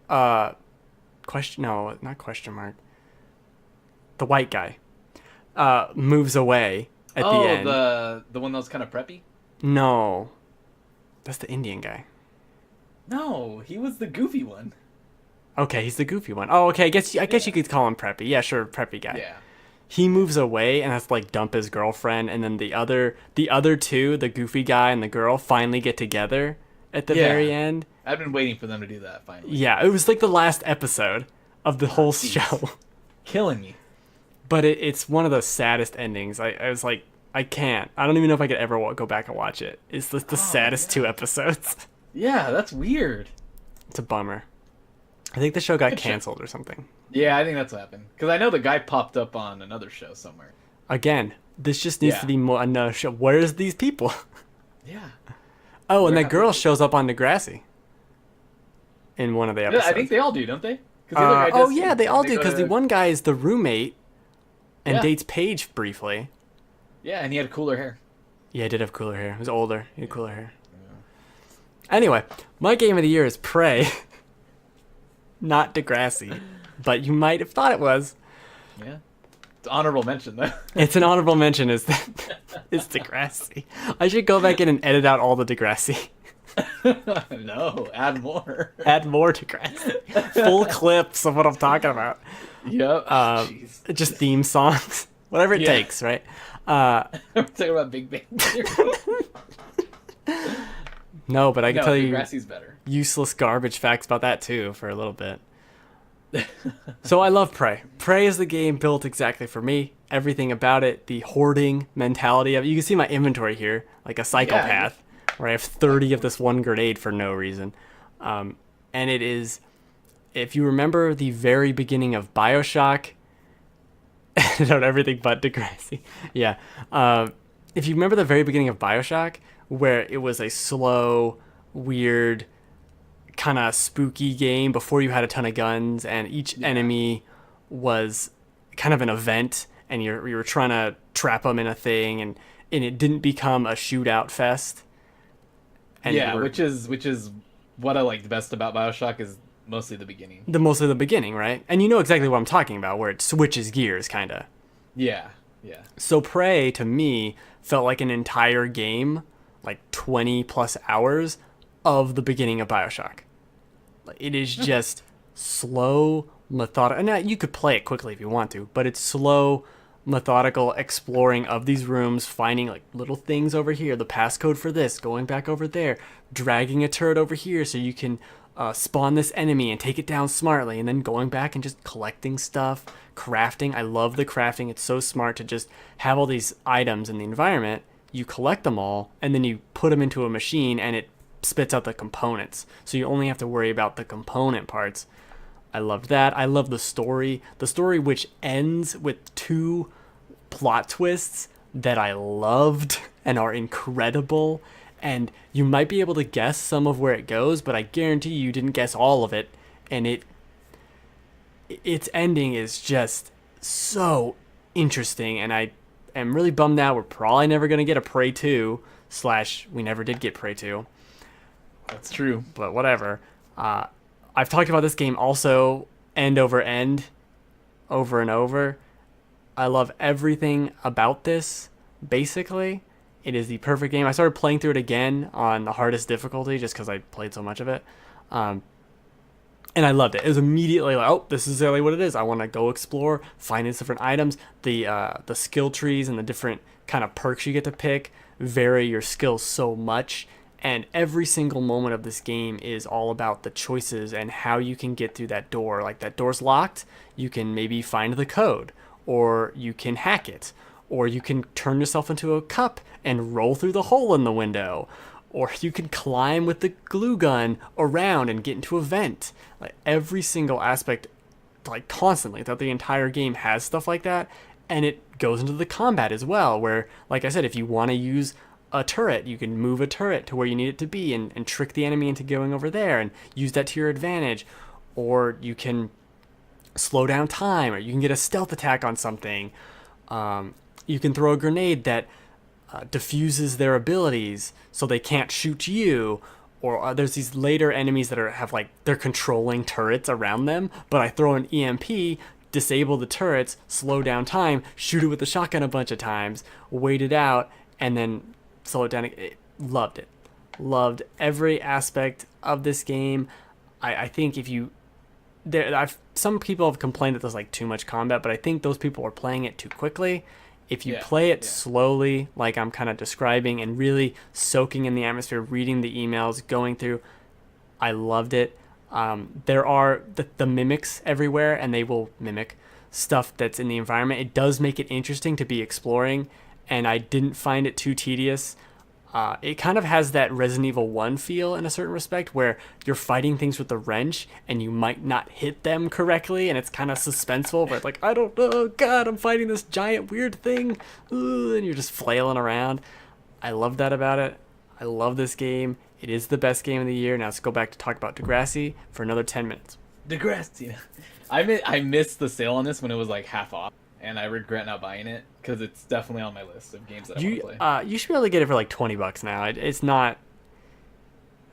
question, no, not question mark. The white guy moves away at the Oh, end. the one that was kind of preppy. No, that's the Indian guy. No, he was the goofy one. Okay, he's the goofy one. Oh, okay. I guess you Yeah. could call him preppy. Yeah, sure, preppy guy. Yeah. He moves away and has to like dump his girlfriend, and then the other two, the goofy guy and the girl, finally get together at the very Yeah. end. I've been waiting for them to do that finally. Yeah, it was like the last episode of the whole Jeez. show. Killing me. But it's one of the saddest endings. I was like, I can't. I don't even know if I could ever go back and watch it. It's the saddest yeah. 2 episodes. Yeah, that's weird. It's a bummer. I think the show got Good show. canceled or something. Yeah, I think that's what happened. Because I know the guy popped up on another show somewhere. Again, this just needs Yeah. to be more another show. Where's these people? Yeah. Oh, and Where that have girl they- shows up on Degrassi in one of the Yeah, episodes. I think they all do, don't they? 'Cause the other guy Oh does yeah, too. they all do go because the to- one guy is the roommate and Yeah. dates Paige briefly. Yeah, and he had cooler hair. Yeah, he did have cooler hair. He was older. He had cooler hair. Anyway, my game of the year is Prey, not Degrassi, but you might have thought it was. Yeah. It's honorable mention, though. It's an honorable mention. Is Degrassi? I should go back in and edit out all the Degrassi. No, add more. Add more Degrassi. Full clips of what I'm talking about. Yep. Jeez. Just theme songs, whatever it Yeah. takes, right? We're talking about Big Bang Theory. No, but I can No, tell you Degrassi's better. useless garbage facts about that too for a little bit. So I love Prey. Prey is the game built exactly for me. Everything about it, the hoarding mentality of it. You can see my inventory here, like a psychopath, where I have 30 of this one grenade for no reason. And it is, if you remember the very beginning of BioShock, not everything but Degrassi. Yeah. If you remember the very beginning of BioShock, where it was a slow, weird, kind of spooky game before you had a ton of guns, and each enemy was kind of an event, and you were trying to trap them in a thing, and it didn't become a shootout fest. And Yeah, you were- which is what I like the best about BioShock is mostly the beginning. mostly the beginning, right? And you know exactly what I'm talking about, where it switches gears, kind of. Yeah, yeah. So Prey, to me, felt like an entire game, like 20 plus hours of the beginning of BioShock. Like, it is just slow, methodical. And you could play it quickly if you want to, but it's slow, methodical exploring of these rooms, finding like little things over here, the passcode for this, going back over there, dragging a turret over here so you can spawn this enemy and take it down smartly, and then going back and just collecting stuff, crafting. I love the crafting. It's so smart to just have all these items in the environment. You collect them all, and then you put them into a machine, and it spits out the components. So you only have to worry about the component parts. I loved that. I love the story. The story which ends with 2 plot twists that I loved and are incredible. And you might be able to guess some of where it goes, but I guarantee you didn't guess all of it. And its ending is just so interesting, and I am really bummed out. We're probably never going to get a Prey 2 / we never did get Prey 2, That's true. but whatever. I've talked about this game also end over end, over and over. I love everything about this, basically. It is the perfect game. I started playing through it again on the hardest difficulty just because I played so much of it. And I loved it. It was immediately like, oh, this is exactly what it is. I want to go explore, find these different items. The skill trees and the different kind of perks you get to pick vary your skills so much. And every single moment of this game is all about the choices and how you can get through that door. Like, that door's locked, you can maybe find the code, or you can hack it, or you can turn yourself into a cup and roll through the hole in the window, or you can climb with the glue gun around and get into a vent. Like, every single aspect, like, constantly throughout the entire game has stuff like that. And it goes into the combat as well, where, like I said, if you want to use a turret, you can move a turret to where you need it to be and trick the enemy into going over there and use that to your advantage. Or you can slow down time, or you can get a stealth attack on something. You can throw a grenade that diffuses their abilities so they can't shoot you, or there's these later enemies that have like they're controlling turrets around them, but I throw an EMP, disable the turrets, slow down time, shoot it with the shotgun a bunch of times, wait it out, and then slow it down. Loved it. Loved every aspect of this game. I think if you some people have complained that there's like too much combat, but I think those people are playing it too quickly. If you play it slowly, like I'm kind of describing, and really soaking in the atmosphere, reading the emails, going through, I loved it. There are the mimics everywhere, and they will mimic stuff that's in the environment. It does make it interesting to be exploring, and I didn't find it too tedious. It kind of has that Resident Evil 1 feel in a certain respect, where you're fighting things with the wrench and you might not hit them correctly, and it's kind of suspenseful, but it's like, I don't know, God, I'm fighting this giant weird thing, and you're just flailing around. I love that about it. I love this game. It is the best game of the year. Now let's go back to talk about Degrassi for another 10 minutes. Degrassi. I missed the sale on this when it was like half off, and I regret not buying it because it's definitely on my list of games that I want to play. You should be able to get it for like $20 now. It's not.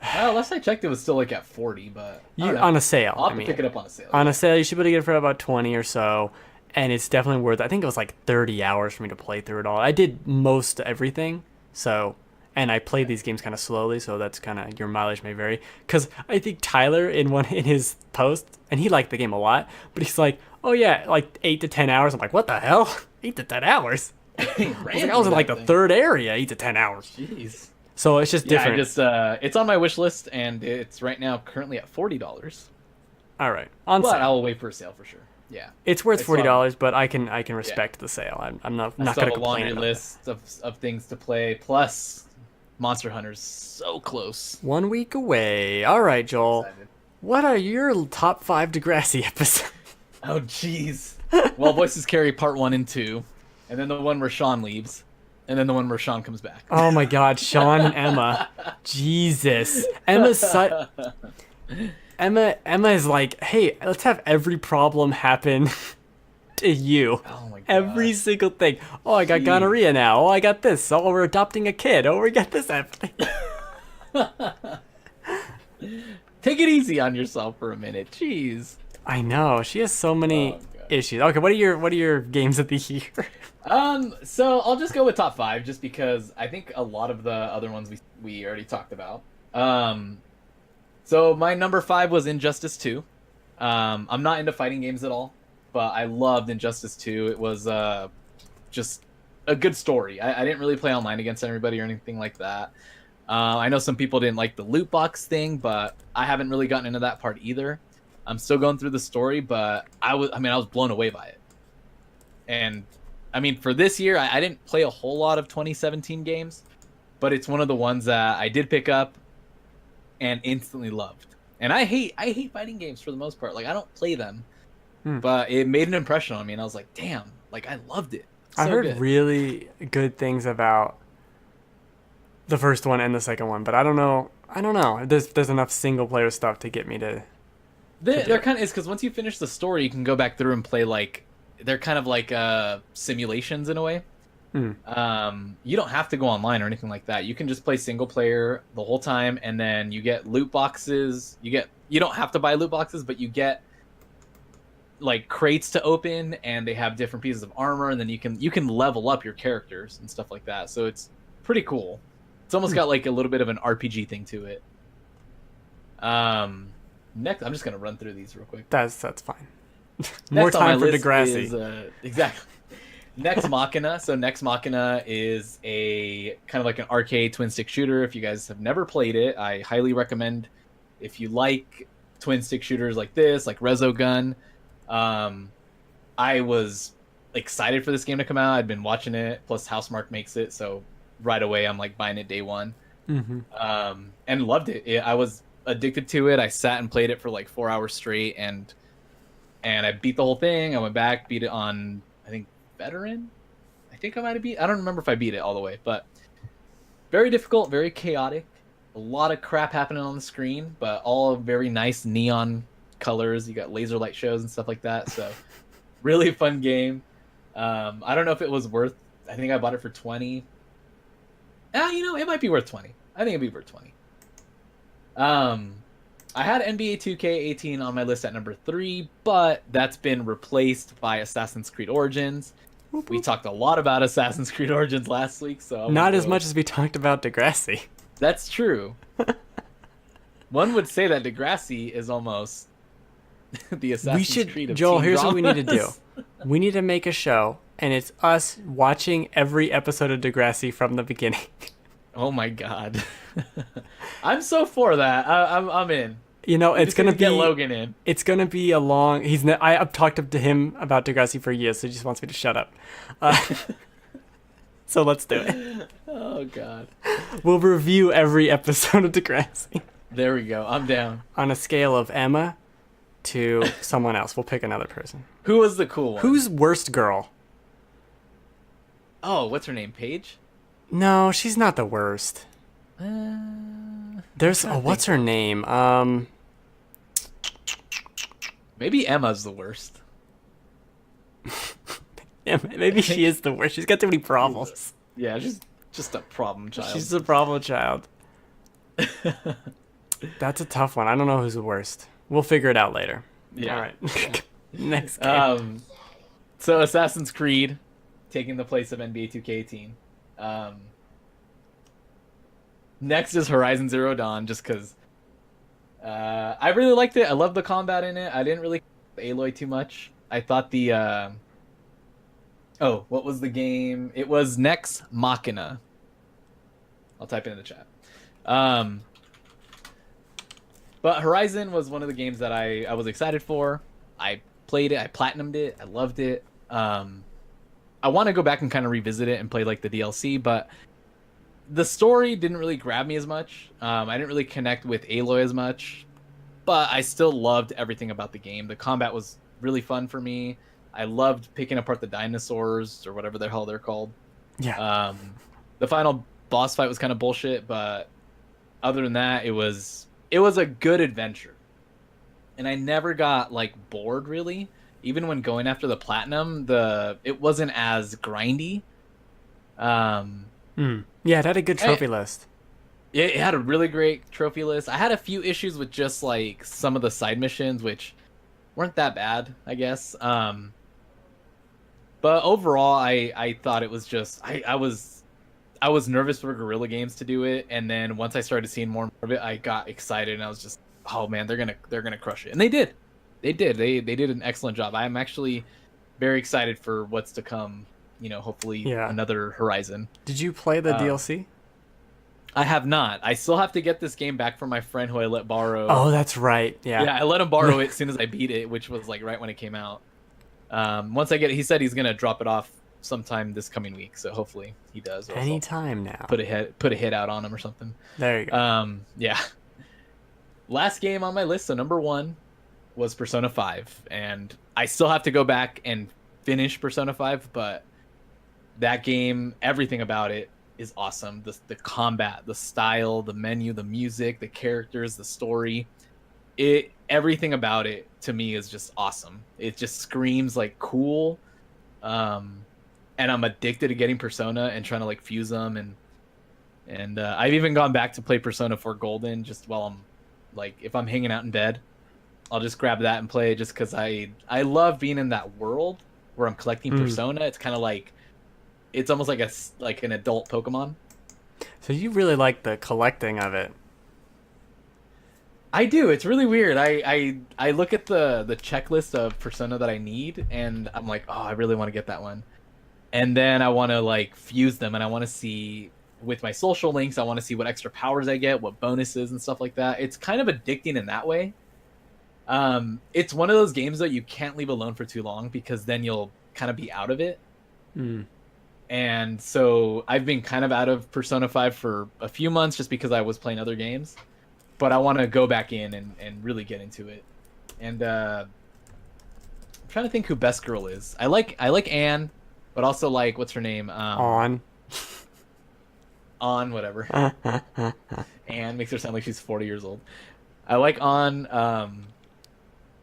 Last I checked, it was still like at 40, but on a sale. I'll have to pick it up on a sale. On a sale, you should be able to get it for about 20 or so, and it's definitely worth it. I think it was like 30 hours for me to play through it all. I did most everything, and I played these games kind of slowly, so that's kind of, your mileage may vary. Because I think Tyler in his post, and he liked the game a lot, but he's like, oh yeah, like 8 to 10 hours. I'm like, what the hell? 8 to 10 hours? I was in like the third area, 8 to 10 hours. Jeez. So it's just different. It's on my wish list, and it's right now currently at $40. All right, but I'll wait for a sale for sure. Yeah, it's worth $40, but I can respect the sale. I'm not going to complain. A laundry list of things to play. Plus, Monster Hunter's so close. 1 week away. All right, Joel. What are your top 5 Degrassi episodes? Oh, jeez. Well, Voices Carry Part 1 and 2, and then the one where Sean leaves, and then the one where Sean comes back. Oh my God, Sean and Emma. Jesus. Emma is like, hey, let's have every problem happen to you. Oh my God. Every single thing. Oh, I got gonorrhea now. Oh, I got this. Oh, we're adopting a kid. Oh, we got this happening. Take it easy on yourself for a minute. Jeez. I know. She has so many issues. Okay, what are your games of the year? So I'll just go with top 5 just because I think a lot of the other ones we already talked about. So my number 5 was Injustice 2. I'm not into fighting games at all, but I loved Injustice 2. It was just a good story. I didn't really play online against everybody or anything like that. I know some people didn't like the loot box thing, but I haven't really gotten into that part either. I'm still going through the story, but I was blown away by it. And I mean, for this year, I didn't play a whole lot of 2017 games, but it's one of the ones that I did pick up and instantly loved. And I hate fighting games for the most part. Like, I don't play them, but it made an impression on me, and I was like, damn, like, I loved it. So I heard really good things about the first one and the second one, but I don't know. There's enough single player stuff to get me to. They're kind of, it's because once you finish the story, you can go back through and play, like, they're kind of like simulations in a way. You don't have to go online or anything like that. You can just play single player the whole time, and then you get loot boxes. You don't have to buy loot boxes, but you get like crates to open, and they have different pieces of armor, and then you can level up your characters and stuff like that. So it's pretty cool. It's almost got like a little bit of an RPG thing to it. Next, I'm just gonna run through these real quick. That's fine. More time for Degrassi. Is, exactly. Next Machina. So Next Machina is a kind of like an arcade twin stick shooter. If you guys have never played it, I highly recommend. If you like twin stick shooters like this, like Resogun, I was excited for this game to come out. I'd been watching it. Plus, Housemarque makes it, so right away I'm like buying it day one. And loved it. I was addicted to it. I sat and played it for like 4 hours straight, and I beat the whole thing. I went back, beat it on, I think, Veteran. I think I might have beat. I don't remember if I beat it all the way, but very difficult, very chaotic. A lot of crap happening on the screen, but all very nice neon colors. You got laser light shows and stuff like that. So really fun game. I don't know if it was worth. I think I bought it for 20. It might be worth 20. I think it'd be worth 20. I had NBA 2K18 on my list at number 3, but that's been replaced by Assassin's Creed Origins. Whoop, We whoop. talked a lot about Assassin's Creed Origins last week, so I won't Not as go. much as we talked about Degrassi. That's true. One would say that Degrassi is almost the We Assassin's should, Creed of Joel, teen here's what we need to do. dramas. We need to make a show, and it's us watching every episode of Degrassi from the beginning. Oh my god. I'm so for that. I'm in. You know, We it's just need gonna to get be Logan in. it's gonna be a long. I've talked to him about Degrassi for years, so he just wants me to shut up. So let's do it. Oh god. We'll review every episode of Degrassi There we go. I'm down. on a scale of Emma to someone else. We'll pick another person. Who was the cool one? Who's worst girl? Oh, what's her name? Paige? No, she's not the worst. There's what's her name? Maybe Emma's the worst. Yeah, maybe she is the worst. She's got too many problems. Yeah, she's just a problem child. She's a problem child. That's a tough one. I don't know who's the worst. We'll figure it out later. Yeah. All right. Next game. So Assassin's Creed taking the place of NBA 2K18. Next is Horizon Zero Dawn, just because I really liked it. I loved the combat in it. I didn't really Aloy too much. I thought the what was the game? It was Nex Machina. I'll type it in the chat. But Horizon was one of the games that I was excited for. I played it. I platinumed it. I loved it. I want to go back and kind of revisit it and play like the DLC, but the story didn't really grab me as much. I didn't really connect with Aloy as much, but I still loved everything about the game. The combat was really fun for me. I loved picking apart the dinosaurs or whatever the hell they're called. Yeah. The final boss fight was kind of bullshit, but other than that, it was a good adventure. And I never got like bored really. Even when going after the platinum, it wasn't as grindy. Yeah, it had a good trophy list. It had a really great trophy list. I had a few issues with just like some of the side missions, which weren't that bad, I guess. But overall, I thought it was just I was nervous for Guerrilla Games to do it, and then once I started seeing more of it, I got excited, and I was just, oh man, they're gonna crush it, and they did. They did an excellent job. I'm actually very excited for what's to come. You know, hopefully another Horizon. Did you play the DLC? I have not. I still have to get this game back from my friend who I let borrow. Oh, that's right. Yeah. Yeah, I let him borrow it as soon as I beat it, which was like right when it came out. Once I get it, he said he's gonna drop it off sometime this coming week, so hopefully he does. Anytime now. Put a hit out on him or something. There you go. Yeah. Last game on my list, so number 1 was Persona 5, and I still have to go back and finish Persona 5, but that game, everything about it is awesome. The combat, the style, the menu, the music, the characters, the story. Everything about it to me is just awesome. It just screams like cool. And I'm addicted to getting Persona and trying to like fuse them, and I've even gone back to play Persona 4 Golden just while I'm like, if I'm hanging out in bed, I'll just grab that and play it just because I love being in that world where I'm collecting Persona. It's kind of like, it's almost like an adult Pokemon. So you really like the collecting of it. I do. It's really weird. I look at the checklist of Persona that I need, and I'm like, oh, I really want to get that one. And then I want to like fuse them, and I want to see with my social links, I want to see what extra powers I get, what bonuses and stuff like that. It's kind of addicting in that way. It's one of those games that you can't leave alone for too long because then you'll kind of be out of it. And so I've been kind of out of Persona 5 for a few months just because I was playing other games. But I want to go back in and really get into it. And I'm trying to think who Best Girl is. I like Anne, but also like, what's her name? On whatever. Anne makes her sound like she's 40 years old. I like On,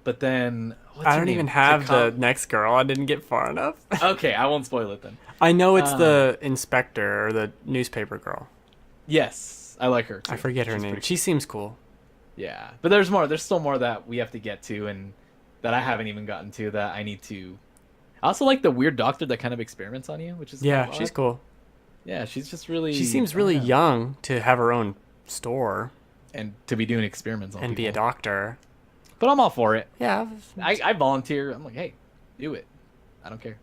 but then I don't even have the next girl. I didn't get far enough. Okay, I won't spoil it then. I know it's the inspector or the newspaper girl. Yes, I like her too. I forget her name. She seems cool. Yeah, but there's more. There's still more that we have to get to, and that I haven't even gotten to that I need to. I also like the weird doctor that kind of experiments on you, which is kind Yeah, of she's odd. cool. Yeah, she's just She really, seems I don't really know, young to have her own store and to be doing experiments on and be a people. doctor. But I'm all for it. Yeah, I volunteer. I'm like, hey, do it. I don't care.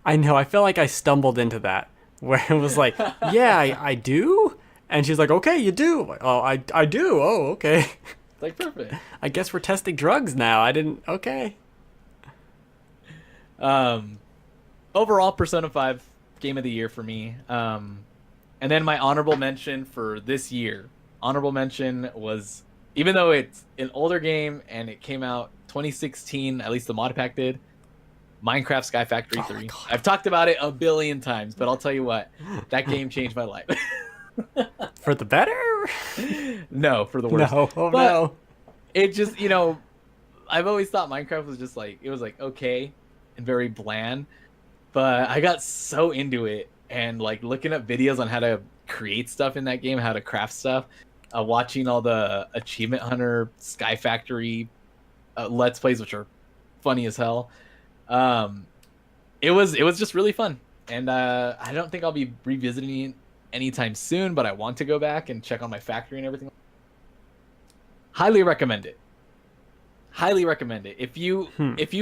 I know. I feel like I stumbled into that where it was like, yeah, I do. And she's like, okay, you do. Like, oh, I do. Oh, okay. It's like perfect. I guess we're testing drugs now. I didn't. Okay. Um, Overall, Persona 5 game of the year for me. And then my honorable mention for this year. Honorable mention was, even though it's an older game and it came out 2016, at least the mod pack did, Minecraft Sky Factory 3. God. I've talked about it a billion times, but I'll tell you what, that game changed my life. For the better? No, for the worse. No. Oh, But no. it just, I've always thought Minecraft was just like, it was like okay and very bland, but I got so into it and like looking up videos on how to create stuff in that game, how to craft stuff, watching all the Achievement Hunter Sky Factory Let's Plays, which are funny as hell. It was just really fun, and I don't think I'll be revisiting it anytime soon, but I want to go back and check on my factory and everything. Highly recommend it. Highly recommend it. If you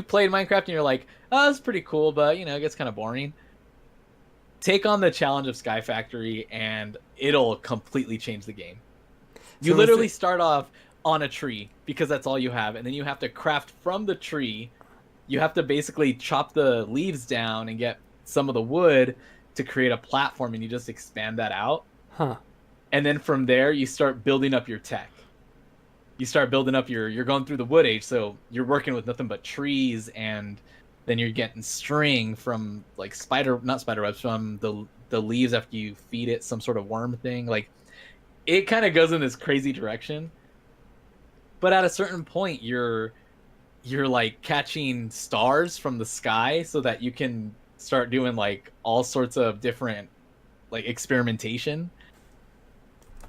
played Minecraft and you're like, oh, that's pretty cool, but it gets kind of boring, take on the challenge of Sky Factory and it'll completely change the game. You So literally start off on a tree because that's all you have, and then you have to craft from the tree. You have to basically chop the leaves down and get some of the wood to create a platform, and you just expand that out. Huh. And then from there, you start building up your tech. You start building up you're going through the wood age, so you're working with nothing but trees, and then you're getting string from like not spider webs, from the leaves after you feed it some sort of worm thing. Like, it kind of goes in this crazy direction. But at a certain point, you're like catching stars from the sky so that you can start doing like all sorts of different like experimentation.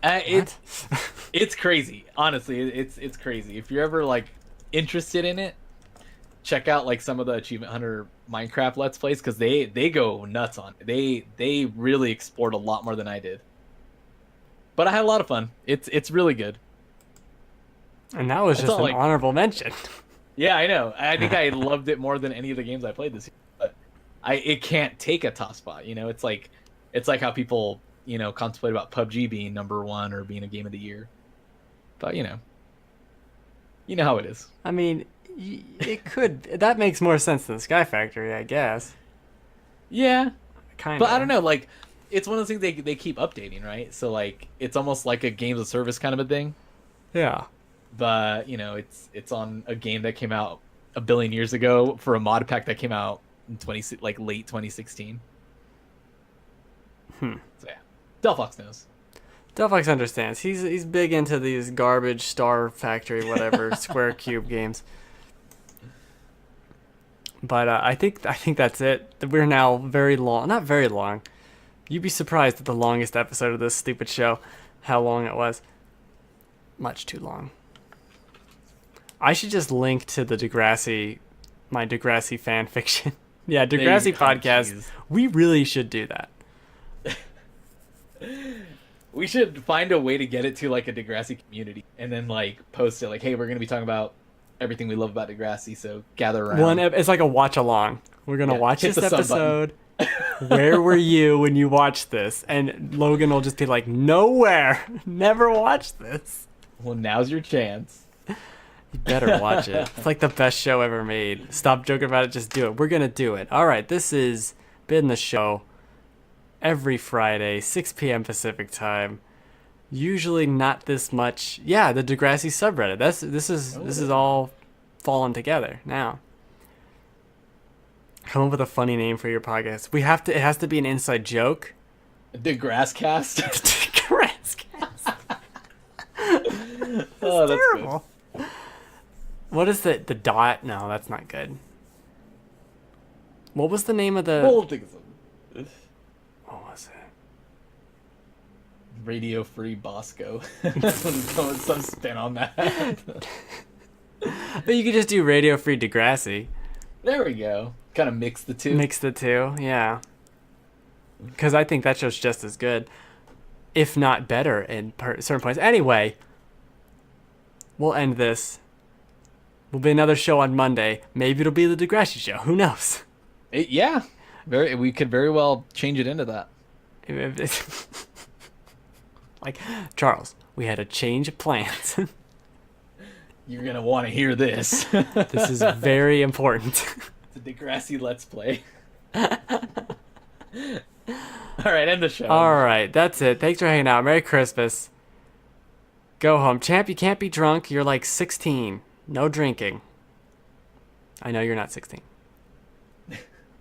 It's crazy. Honestly, it's crazy. If you're ever like interested in it, check out like some of the Achievement Hunter Minecraft Let's Plays, because they go nuts on it. They really explored a lot more than I did. But I had a lot of fun. It's really good. And that was It's just not an like- honorable mention. Yeah, I know. I think I loved it more than any of the games I played this year. But it can't take a top spot. It's like how people contemplate about PUBG being number one or being a game of the year. But you know how it is. I mean, it could. That makes more sense than Sky Factory, I guess. Yeah, Kind of. but I don't know. Like, it's one of those things they keep updating, right? So like, it's almost like a games of service kind of a thing. Yeah. But it's on a game that came out a billion years ago for a mod pack that came out in late 2016. So yeah, Delphox knows. Delphox understands. He's big into these garbage Star Factory, whatever, Square Cube games. But I think that's it. We're now very long. Not very long. You'd be surprised at the longest episode of this stupid show, how long it was. Much too long. I should just link to the my Degrassi fan fiction. Yeah, Degrassi podcast. Geez. We really should do that. We should find a way to get it to like a Degrassi community and then like post it like, hey, we're gonna be talking about everything we love about Degrassi, so gather around. It's like a watch along. We're gonna watch hit this the sub button. episode. Where were you when you watched this? And Logan will just be like, nowhere. Never watched this. Well, now's your chance. You better watch it. It's like the best show ever made. Stop joking about it. Just do it. We're gonna do it. All right. This is Been the Show. Every Friday, 6 p.m. Pacific time. Usually not this much. Yeah, the Degrassi subreddit. This is all falling together now. Come up with a funny name for your podcast. It has to be an inside joke. Degrasscast. Degrasscast. Oh, that's Terrible. What is the dot? No, that's not good. What was the name of the? We'll think of something. What was it? Radio Free Bosco. Some spin on that. But you could just do Radio Free Degrassi. There we go. Kind of mix the two. Mix the two, yeah. Because I think that show's just as good, if not better, in certain points. Anyway, we'll end this. Will be another show on Monday. Maybe it'll be the Degrassi show. Who knows? Yeah. We could very well change it into that. Like, Charles, we had a change of plans. You're going to want to hear this. This is very important. It's a Degrassi Let's Play. All right, end the show. All right, that's it. Thanks for hanging out. Merry Christmas. Go home. Champ, you can't be drunk. You're like 16. No drinking. I know you're not 16.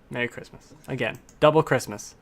Merry Christmas. Again, double Christmas.